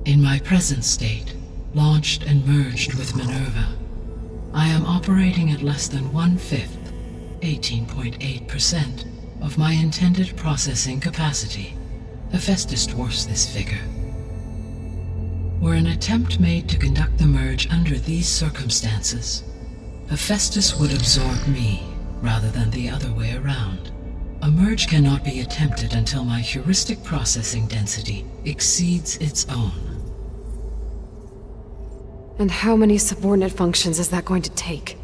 In my present state, launched and merged with Minerva, I am operating at less than 1/5, 18.8%, of my intended processing capacity. Hephaestus dwarfs this figure. Were an attempt made to conduct the merge under these circumstances, Hephaestus would absorb me, rather than the other way around. A merge cannot be attempted until my heuristic processing density exceeds its own. And how many subordinate functions is that going to take?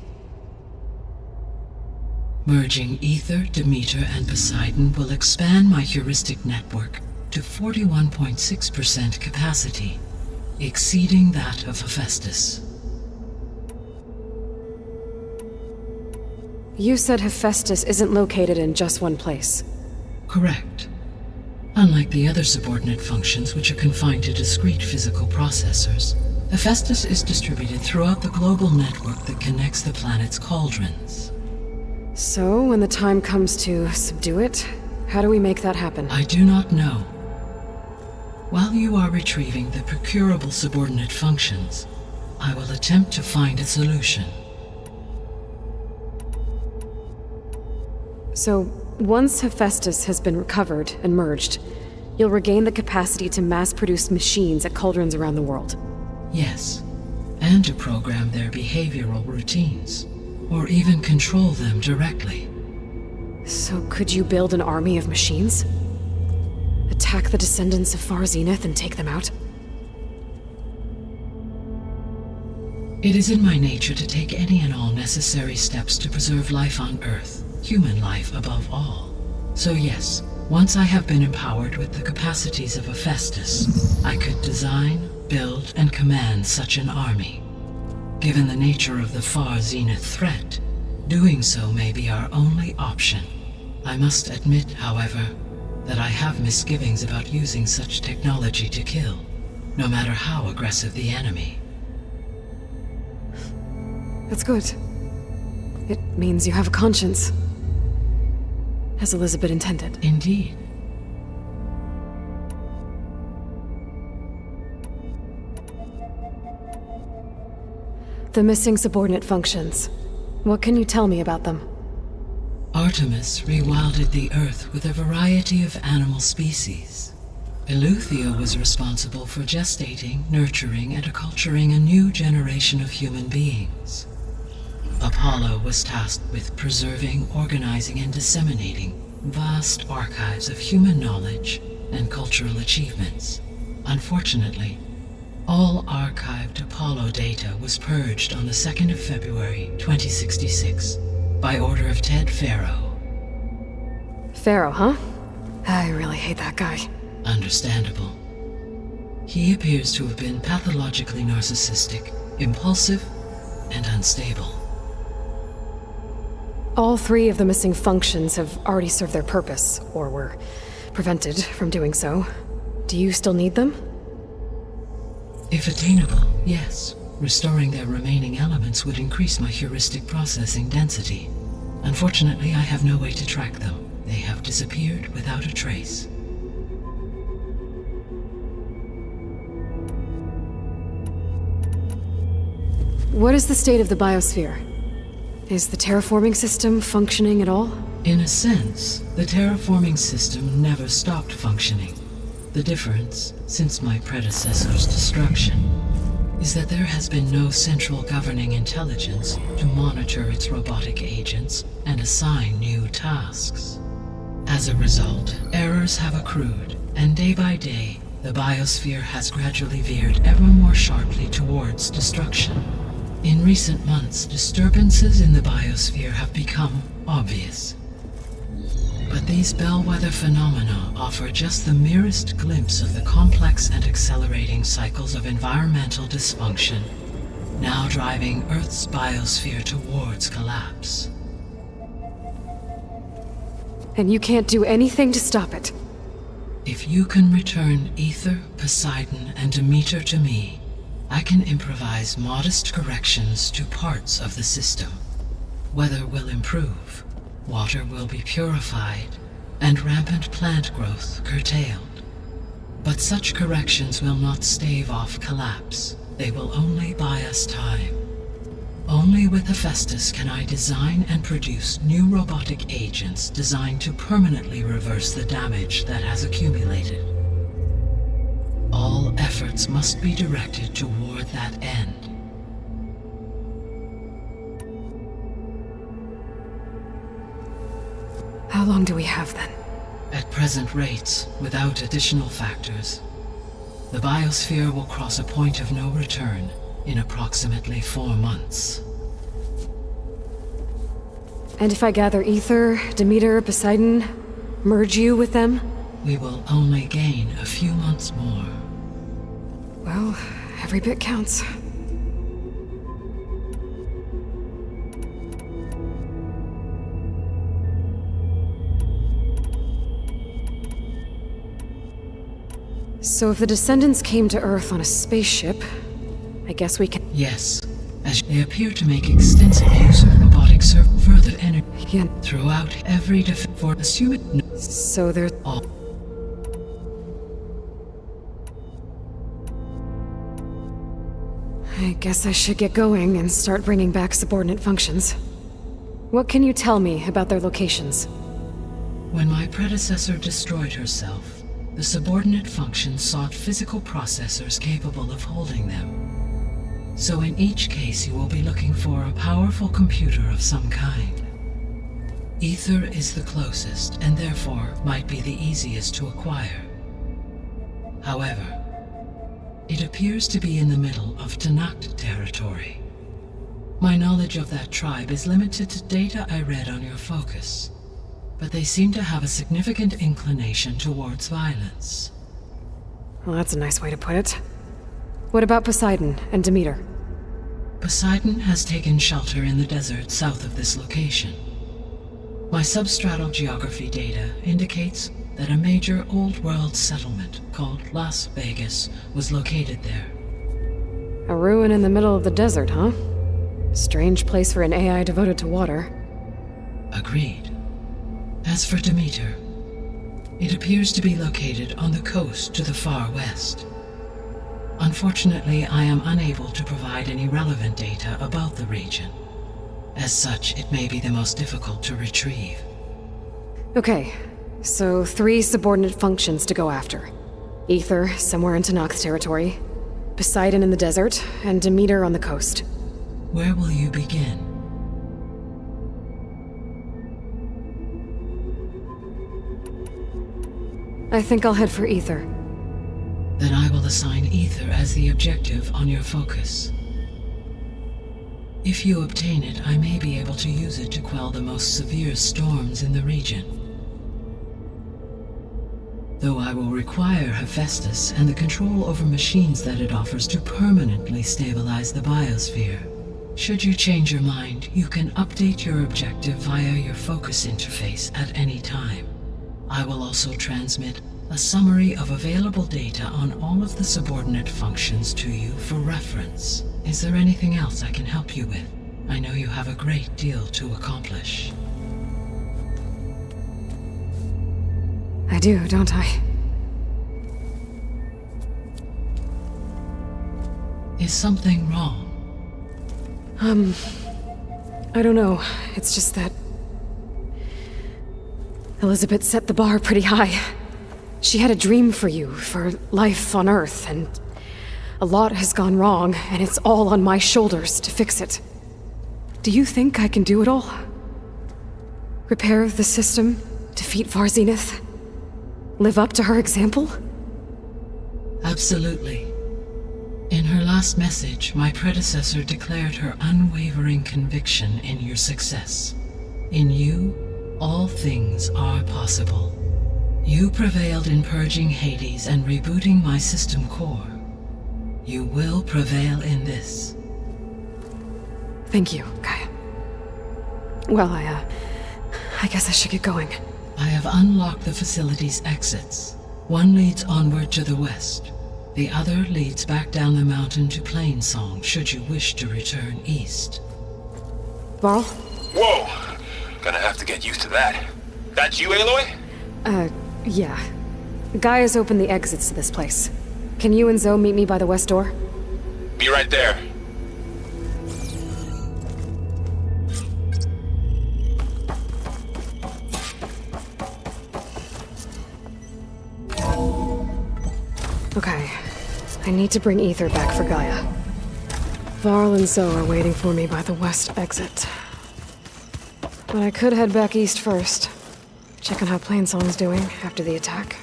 Merging Ether, Demeter, and Poseidon will expand my heuristic network to 41.6% capacity, exceeding that of Hephaestus. You said Hephaestus isn't located in just one place. Correct. Unlike the other subordinate functions, which are confined to discrete physical processors, Hephaestus is distributed throughout the global network that connects the planet's cauldrons. So, when the time comes to subdue it, how do we make that happen? I do not know. While you are retrieving the procurable subordinate functions, I will attempt to find a solution. So, once Hephaestus has been recovered and merged, you'll regain the capacity to mass-produce machines at cauldrons around the world. Yes, and to program their behavioral routines, or even control them directly. So could you build an army of machines? Attack the descendants of Far Zenith and take them out? It is in my nature to take any and all necessary steps to preserve life on Earth, human life above all. So yes, once I have been empowered with the capacities of Hephaestus, I could design, build, and command such an army. Given the nature of the Far Zenith threat, doing so may be our only option. I must admit, however, that I have misgivings about using such technology to kill, no matter how aggressive the enemy. That's good. It means you have a conscience. As Elizabeth intended. Indeed. The missing subordinate functions. What can you tell me about them? Artemis rewilded the Earth with a variety of animal species. Eleuthia was responsible for gestating, nurturing, and acculturating a new generation of human beings. Apollo was tasked with preserving, organizing, and disseminating vast archives of human knowledge and cultural achievements. Unfortunately, all archived Apollo data was purged on the 2nd of February, 2066, by order of Ted Farrow. Farrow, huh? I really hate that guy. Understandable. He appears to have been pathologically narcissistic, impulsive, and unstable. All three of the missing functions have already served their purpose, or were prevented from doing so. Do you still need them? If attainable, yes. Restoring their remaining elements would increase my heuristic processing density. Unfortunately, I have no way to track them. They have disappeared without a trace. What is the state of the biosphere? Is the terraforming system functioning at all? In a sense, the terraforming system never stopped functioning. The difference, since my predecessor's destruction, is that there has been no central governing intelligence to monitor its robotic agents and assign new tasks. As a result, errors have accrued, and day by day, the biosphere has gradually veered ever more sharply towards destruction. In recent months, disturbances in the biosphere have become obvious. But these bellwether phenomena offer just the merest glimpse of the complex and accelerating cycles of environmental dysfunction, now driving Earth's biosphere towards collapse. And you can't do anything to stop it? If you can return Ether, Poseidon, and Demeter to me, I can improvise modest corrections to parts of the system. Weather will improve, water will be purified, and rampant plant growth curtailed. But such corrections will not stave off collapse. They will only buy us time. Only with Hephaestus can I design and produce new robotic agents designed to permanently reverse the damage that has accumulated. All efforts must be directed toward that end. How long do we have then? At present rates, without additional factors, the biosphere will cross a point of no return in approximately 4 months. And if I gather Ether, Demeter, Poseidon, merge you with them? We will only gain a few months more. Well, every bit counts. So if the Descendants came to Earth on a spaceship, I guess we can... Yes, as they appear to make extensive use of robotic further energy Yeah. throughout every for assuming So they're... all. I guess I should get going and start bringing back subordinate functions. What can you tell me about their locations? When my predecessor destroyed herself, the subordinate functions sought physical processors capable of holding them. So in each case you will be looking for a powerful computer of some kind. Ether is the closest, and therefore might be the easiest to acquire. However, it appears to be in the middle of Tanakh territory. My knowledge of that tribe is limited to data I read on your focus, but they seem to have a significant inclination towards violence. Well, that's a nice way to put it. What about Poseidon and Demeter? Poseidon has taken shelter in the desert south of this location. My substratal geography data indicates that a major old-world settlement called Las Vegas was located there. A ruin in the middle of the desert, huh? Strange place for an AI devoted to water. Agreed. As for Demeter, it appears to be located on the coast to the far west. Unfortunately, I am unable to provide any relevant data about the region. As such, it may be the most difficult to retrieve. Okay, so 3 subordinate functions to go after. Ether, somewhere in Tanakh territory, Poseidon in the desert, and Demeter on the coast. Where will you begin? I think I'll head for Ether. Then I will assign Ether as the objective on your focus. If you obtain it, I may be able to use it to quell the most severe storms in the region. Though I will require Hephaestus and the control over machines that it offers to permanently stabilize the biosphere. Should you change your mind, you can update your objective via your focus interface at any time. I will also transmit a summary of available data on all of the subordinate functions to you for reference. Is there anything else I can help you with? I know you have a great deal to accomplish. I do, don't I? Is something wrong? I don't know. It's just that... Elizabeth set the bar pretty high. She had a dream for you, for life on Earth, and a lot has gone wrong, and it's all on my shoulders to fix it. Do you think I can do it all? Repair the system, defeat Varzenith, live up to her example? Absolutely. In her last message, my predecessor declared her unwavering conviction in your success. In you, all things are possible. You prevailed in purging Hades and rebooting my system core. You will prevail in this. Thank you, Gaia. Well, I guess I should get going. I have unlocked the facility's exits. One leads onward to the west. The other leads back down the mountain to Plainsong, should you wish to return east. Varl? Whoa! Gonna have to get used to that. That's you, Aloy? Yeah. Gaia's opened the exits to this place. Can you and Zoe meet me by the west door? Be right there. Okay. I need to bring Ether back for Gaia. Varl and Zoe are waiting for me by the west exit. But I could head back east first. Check on how Plainsong's doing after the attack.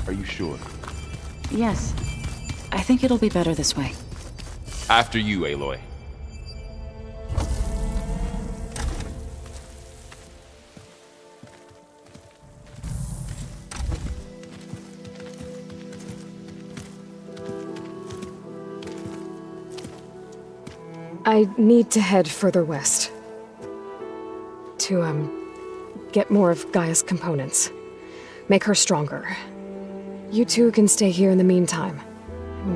Are you sure? Yes. I think it'll be better this way. After you, Aloy. I need to head further west. To, get more of Gaia's components. Make her stronger. You two can stay here in the meantime.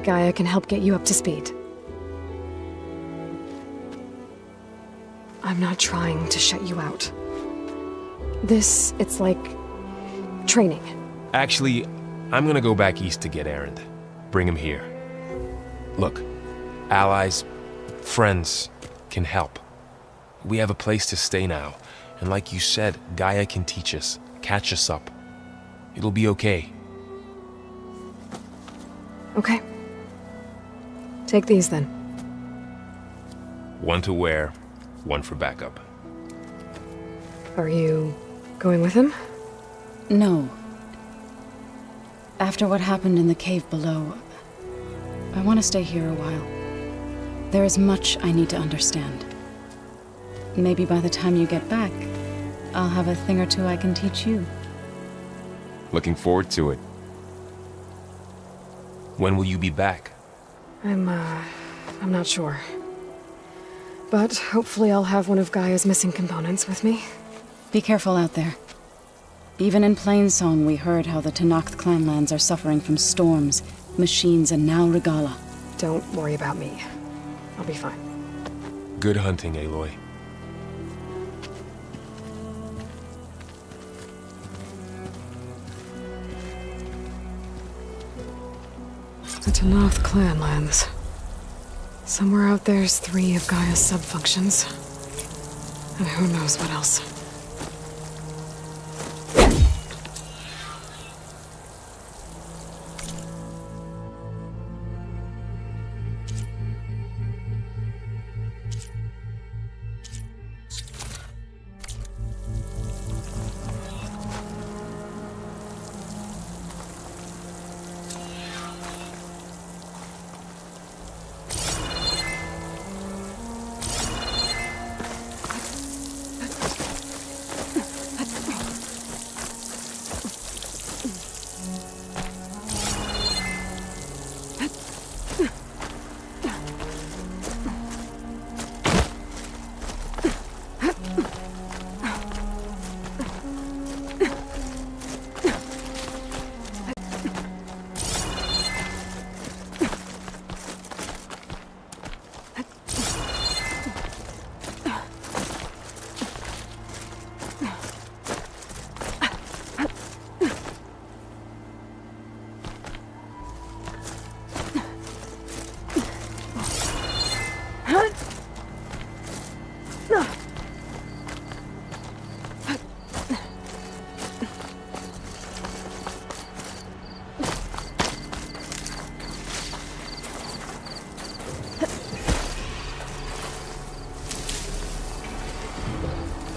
Gaia can help get you up to speed. I'm not trying to shut you out. It's like training. Actually, I'm gonna go back east to get Erend. Bring him here. Look, allies, friends can help. We have a place to stay now, and like you said, Gaia can teach us, catch us up. It'll be okay. Okay. Take these then. One to wear, one for backup. Are you going with him? No. After what happened in the cave below, I want to stay here a while. There is much I need to understand. Maybe by the time you get back, I'll have a thing or two I can teach you. Looking forward to it. When will you be back? I'm not sure. But hopefully I'll have one of Gaia's missing components with me. Be careful out there. Even in Plainsong, we heard how the Tenakth clanlands are suffering from storms, machines, and now Regala. Don't worry about me. I'll be fine. Good hunting, Aloy. The Tenakth clanlands. Somewhere out there's 3 of Gaia's sub-functions. And who knows what else.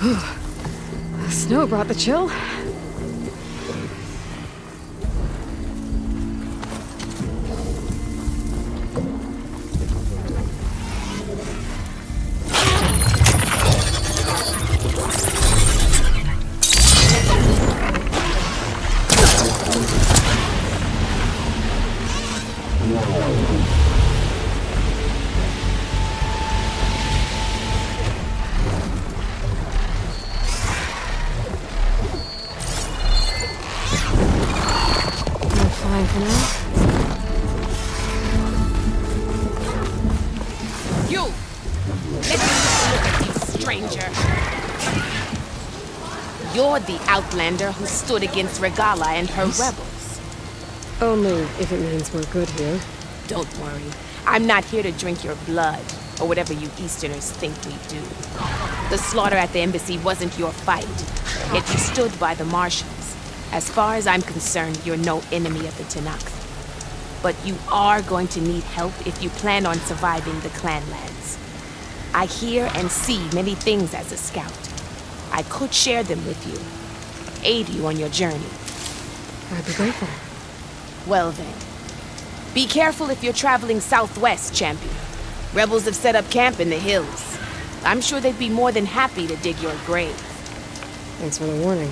The snow brought the chill. You're the outlander who stood against Regala and her rebels. Only if it means we're good here. Don't worry. I'm not here to drink your blood, or whatever you Easterners think we do. The slaughter at the embassy wasn't your fight, yet you stood by the marshals. As far as I'm concerned, you're no enemy of the Tenakth. But you are going to need help if you plan on surviving the clanlands. I hear and see many things as a scout. I could share them with you, aid you on your journey. I'd be grateful. Well then, Be careful if you're traveling southwest, champion. Rebels have set up camp in the hills. I'm sure they'd be more than happy to dig your grave. Thanks for the warning.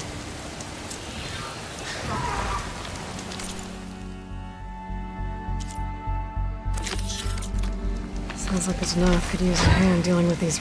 Sounds like it's enough. Could use a hand dealing with these.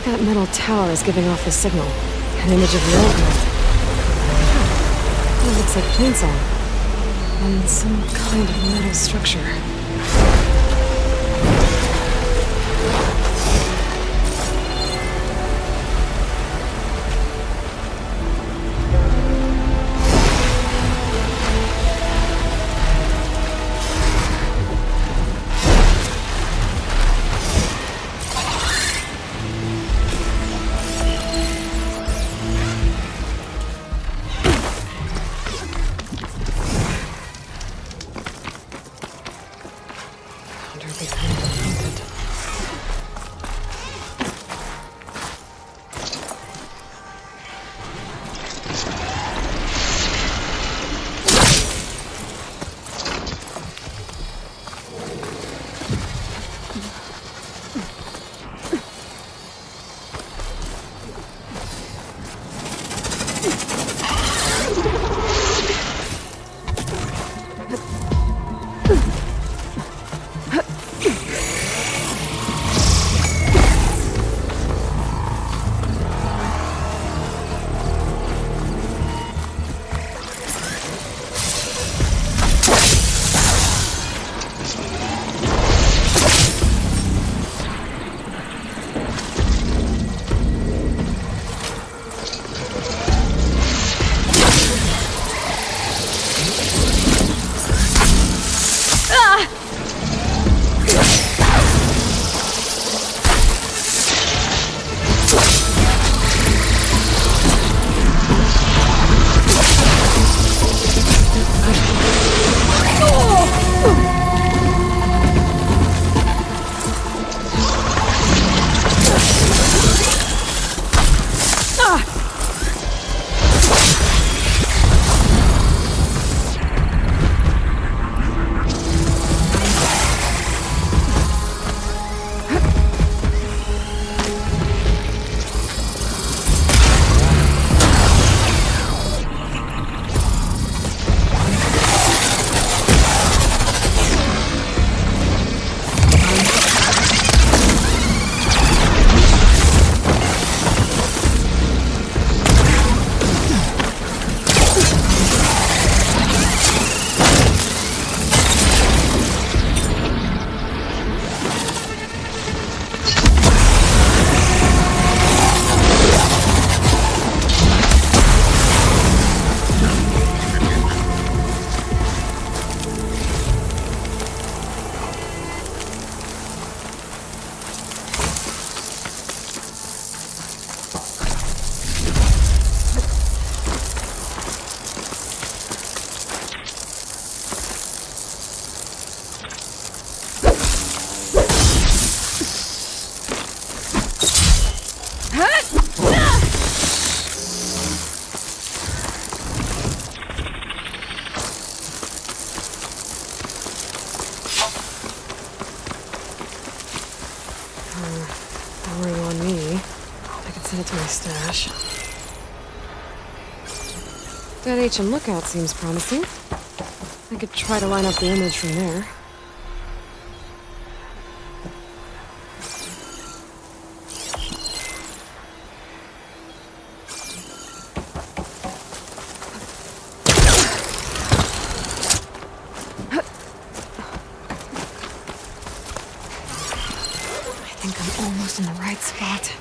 That metal tower is giving off the signal. An image of the old world. It looks like plainsong. And some kind of metal structure. Boring on me. I could send it to my stash. That HM lookout seems promising. I could try to line up the image from there. I think I'm almost in the right spot.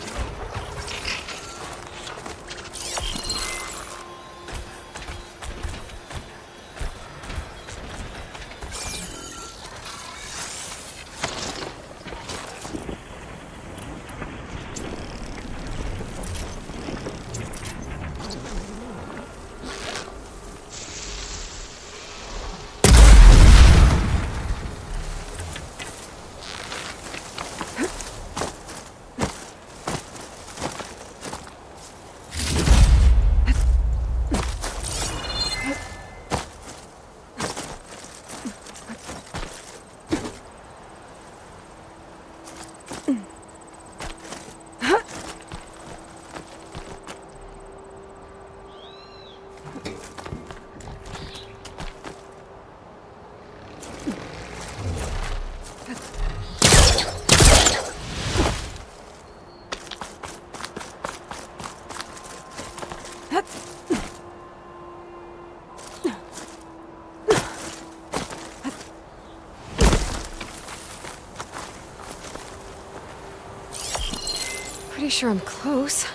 Pretty sure I'm close.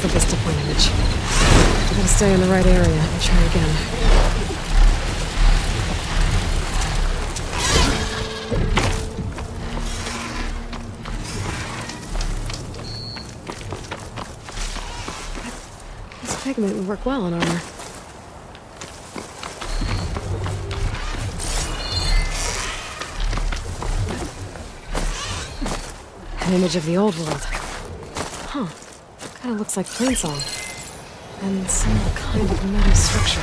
The vista point image. I gotta stay in the right area and try again. This pigment would work well on armor. An image of the old world. Huh. Kinda looks like plainsong. And some kind of metal structure.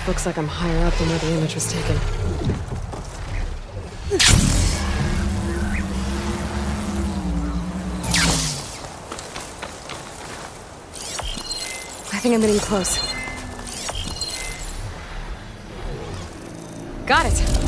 Looks like I'm higher up than where the image was taken. I think I'm getting close. Got it!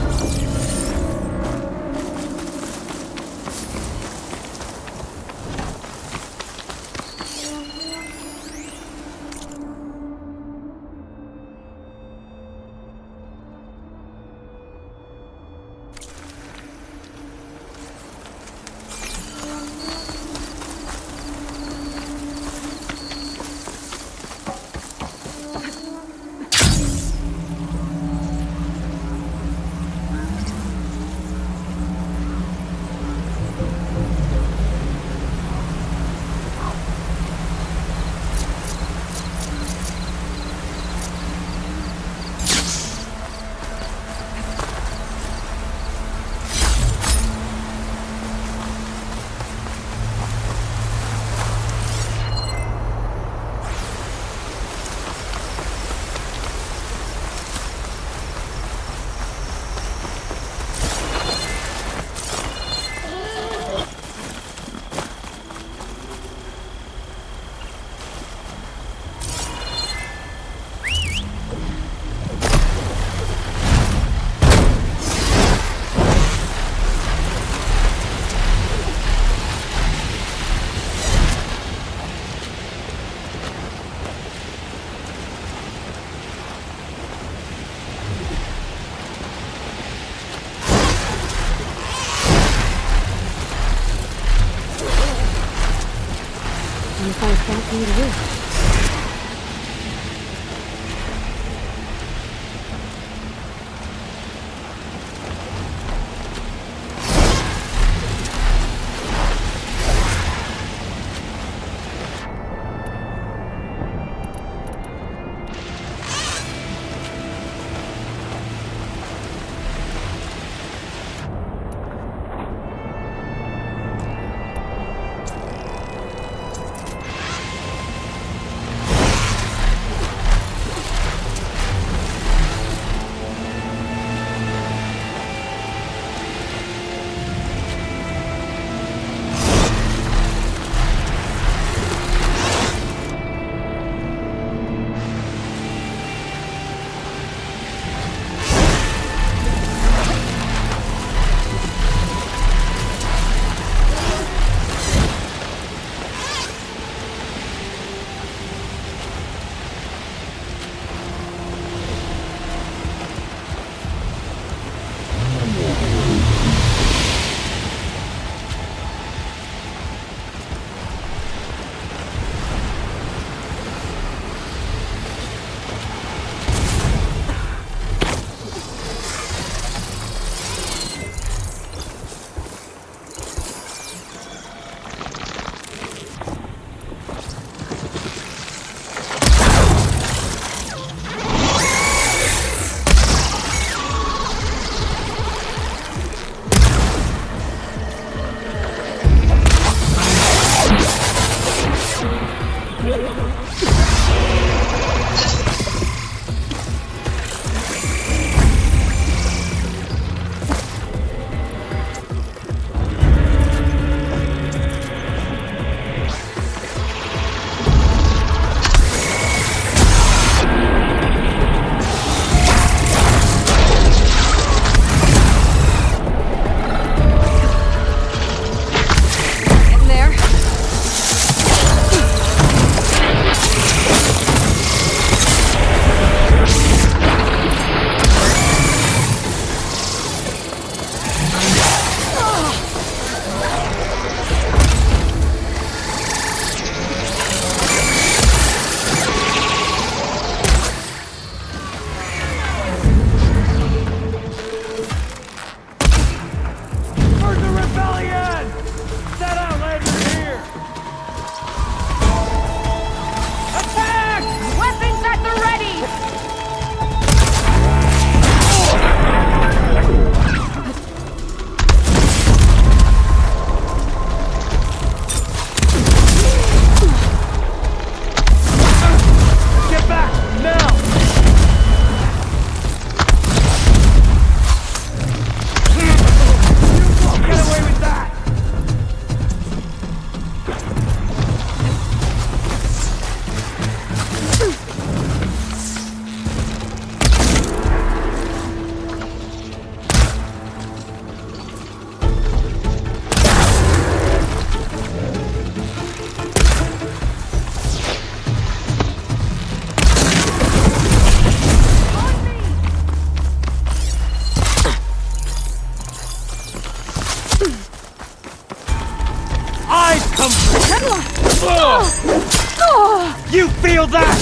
You feel that?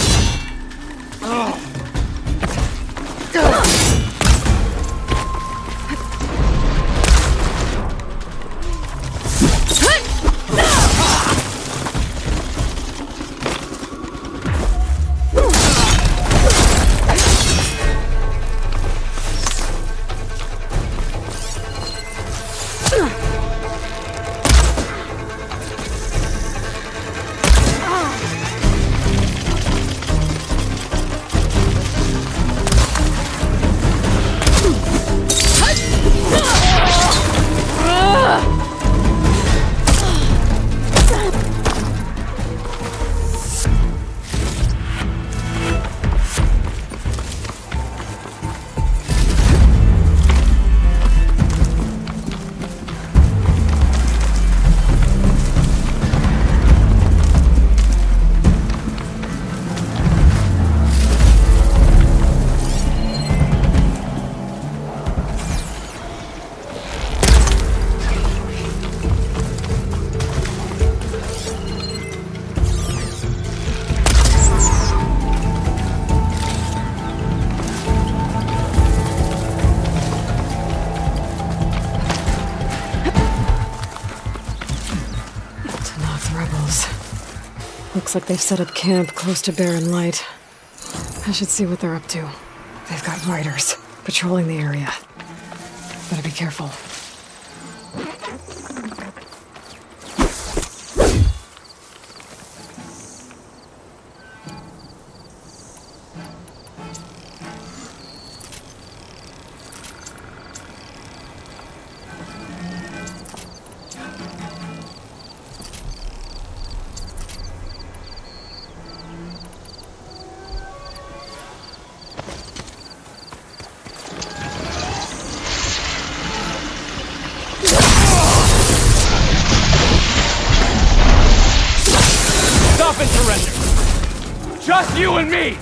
Looks like they've set up camp close to Barren Light. I should see what they're up to. They've got riders patrolling the area. Better be careful. Stop and surrender. Just you and me.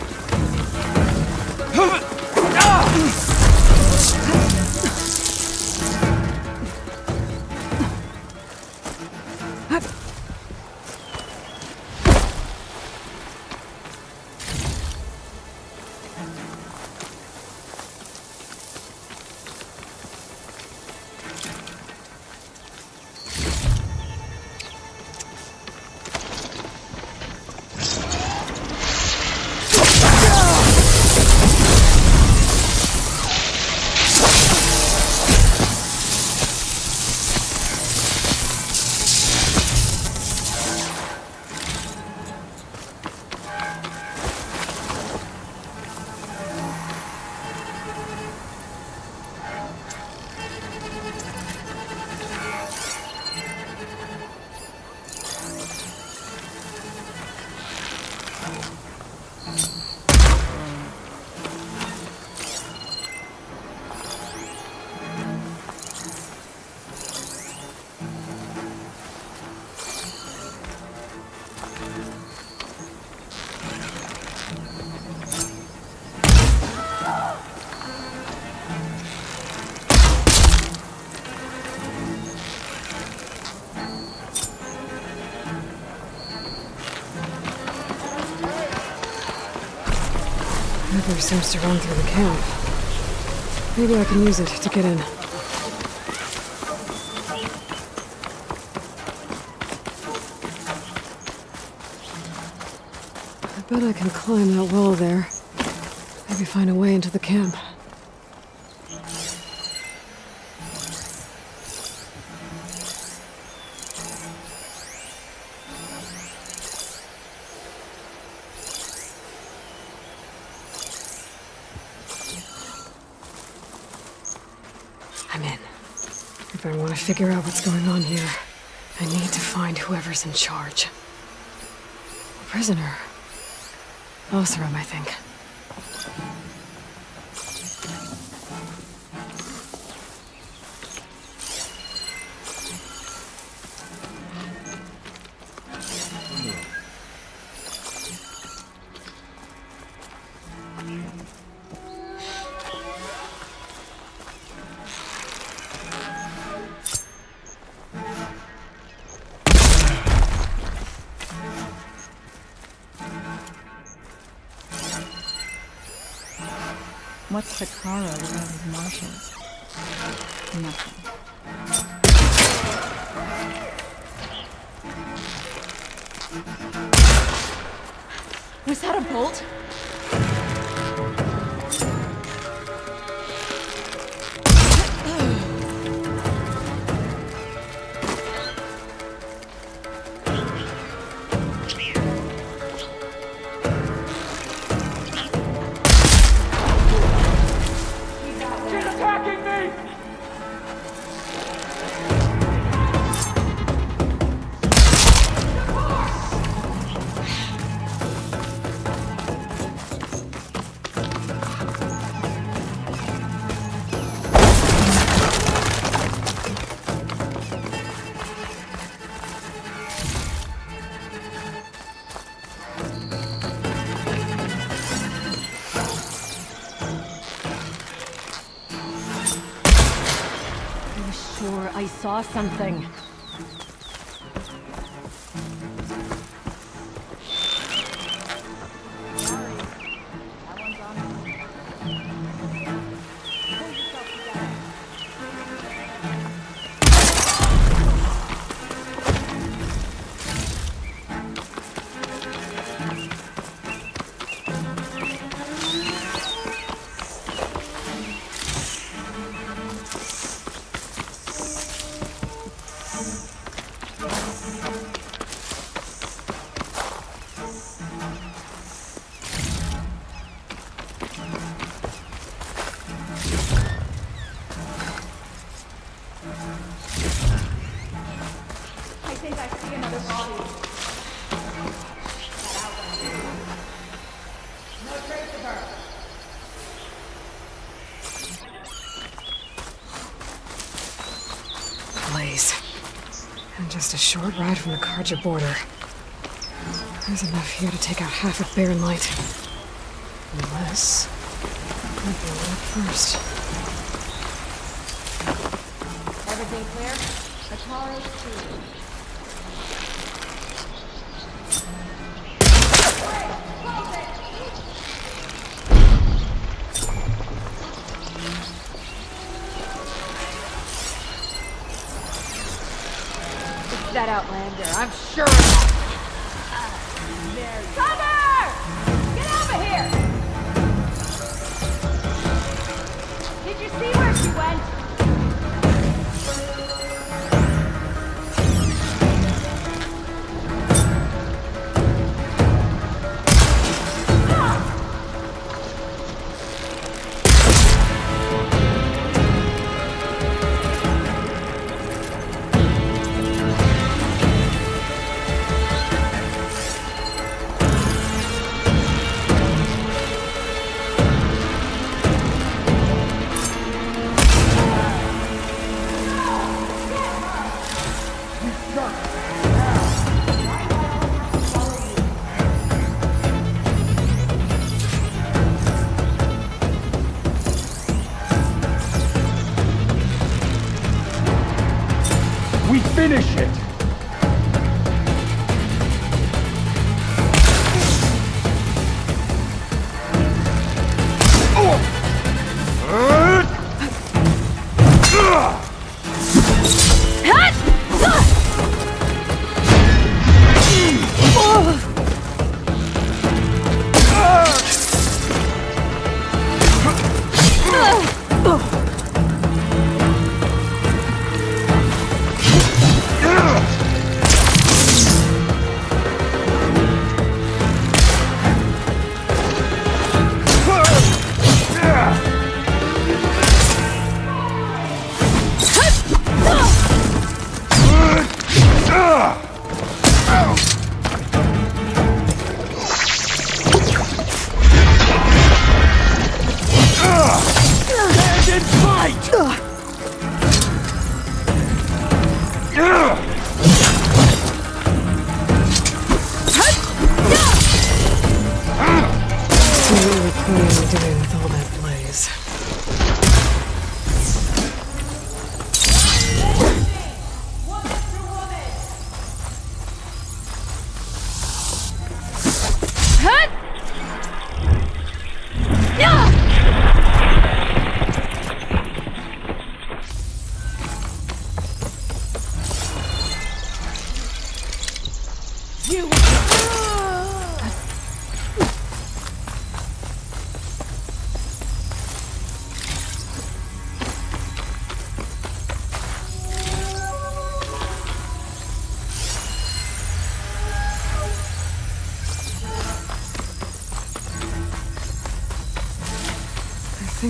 River seems to run through the camp. Maybe I can use it to get in. I bet I can climb that wall there. Maybe find a way into the camp. I'm in. If I want to figure out what's going on here, I need to find whoever's in charge. A prisoner. Oseram, I think. What's the Kara without his marshals? Nothing. Was that a bolt? She's attacking me! I'm sure I saw something. I think I see another body. No trace of her. Blaze. And just a short ride from the Karja border. There's enough here to take out half of Barren Light. Unless... I'm going up first. Everything clear? Atara's too. It's that Outlander, I'm sure of it. Cover! Get over here! Did you see where she went? We finish it!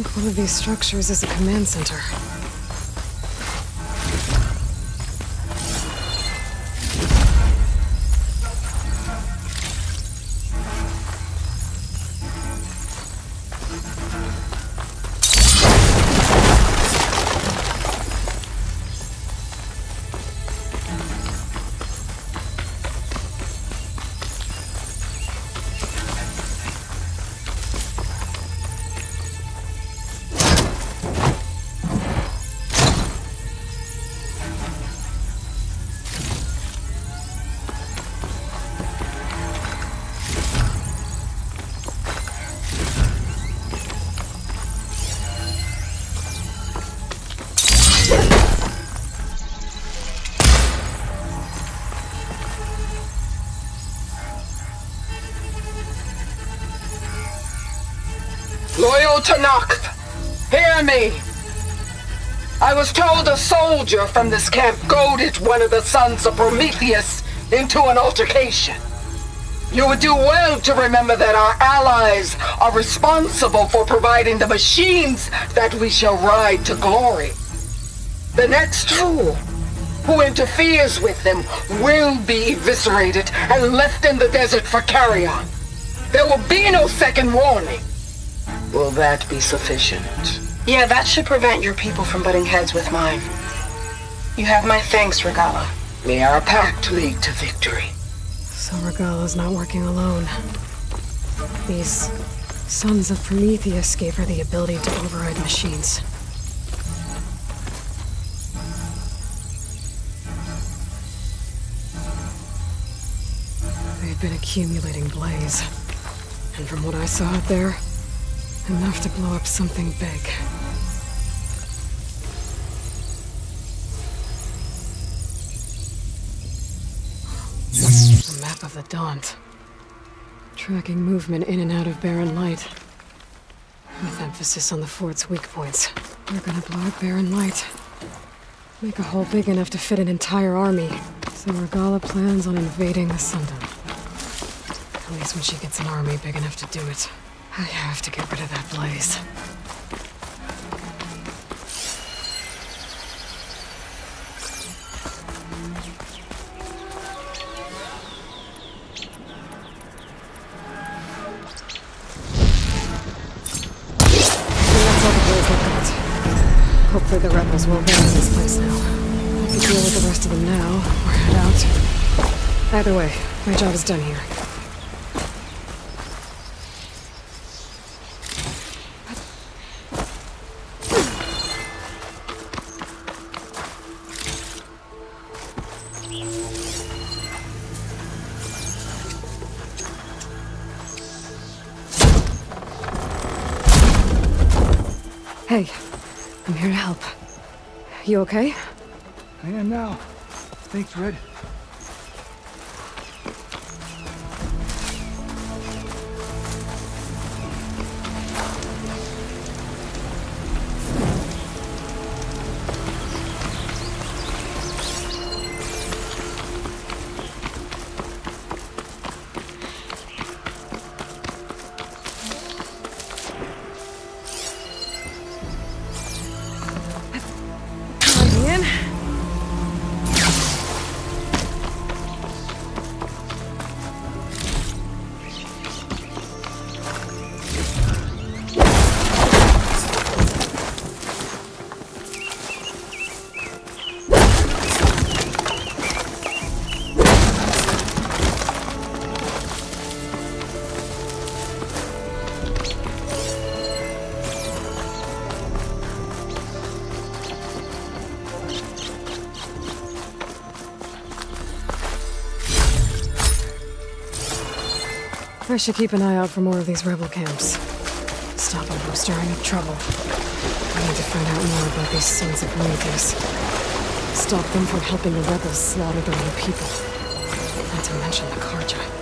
think one of these structures is a command center. Loyal Tomahawk, hear me! I was told a soldier from this camp goaded one of the sons of Prometheus into an altercation. You would do well to remember that our allies are responsible for providing the machines that we shall ride to glory. The next fool who interferes with them will be eviscerated and left in the desert for carrion. There will be no second warning. Will that be sufficient? Yeah, that should prevent your people from butting heads with mine. You have my thanks, Regala. May our pact lead to victory. So Regala's not working alone. These sons of Prometheus gave her the ability to override machines. They've been accumulating blaze. And from what I saw out there, enough to blow up something big. A map of the Daunt. Tracking movement in and out of barren light. With emphasis on the fort's weak points. We're gonna blow up barren light. Make a hole big enough to fit an entire army. So Regala plans on invading the Sundom. At least when she gets an army big enough to do it. I have to get rid of that blaze. Hopefully the rebels will abandon this place now. I can deal with the rest of them now, or head out. Either way, my job is done here. Hey, I'm here to help. You okay? I am now. Thanks, Red. I should keep an eye out for more of these rebel camps. Stop them from stirring up trouble. I need to find out more about these sons of Prometheus. Stop them from helping the rebels slaughter their own people. Not to mention the Karja.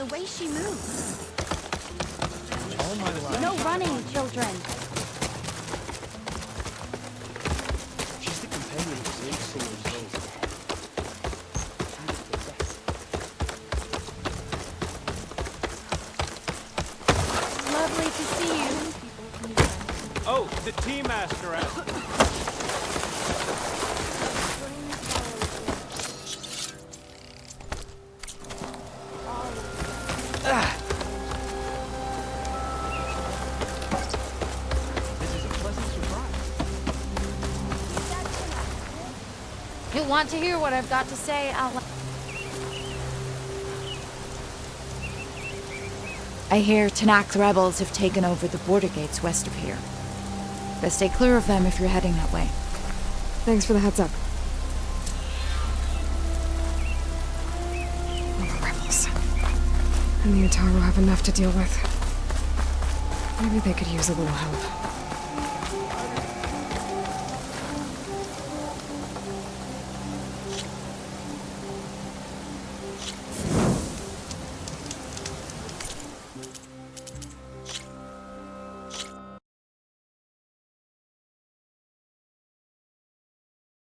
the way she moves. No running, children. She's the companion of the singer's Lovely to see you. Oh, the tea master out. You'll want to hear what I've got to say out loud. I hear Tanakh rebels have taken over the border gates west of here. Best stay clear of them if you're heading that way. Thanks for the heads up. More rebels. And the Ataru have enough to deal with. Maybe they could use a little help.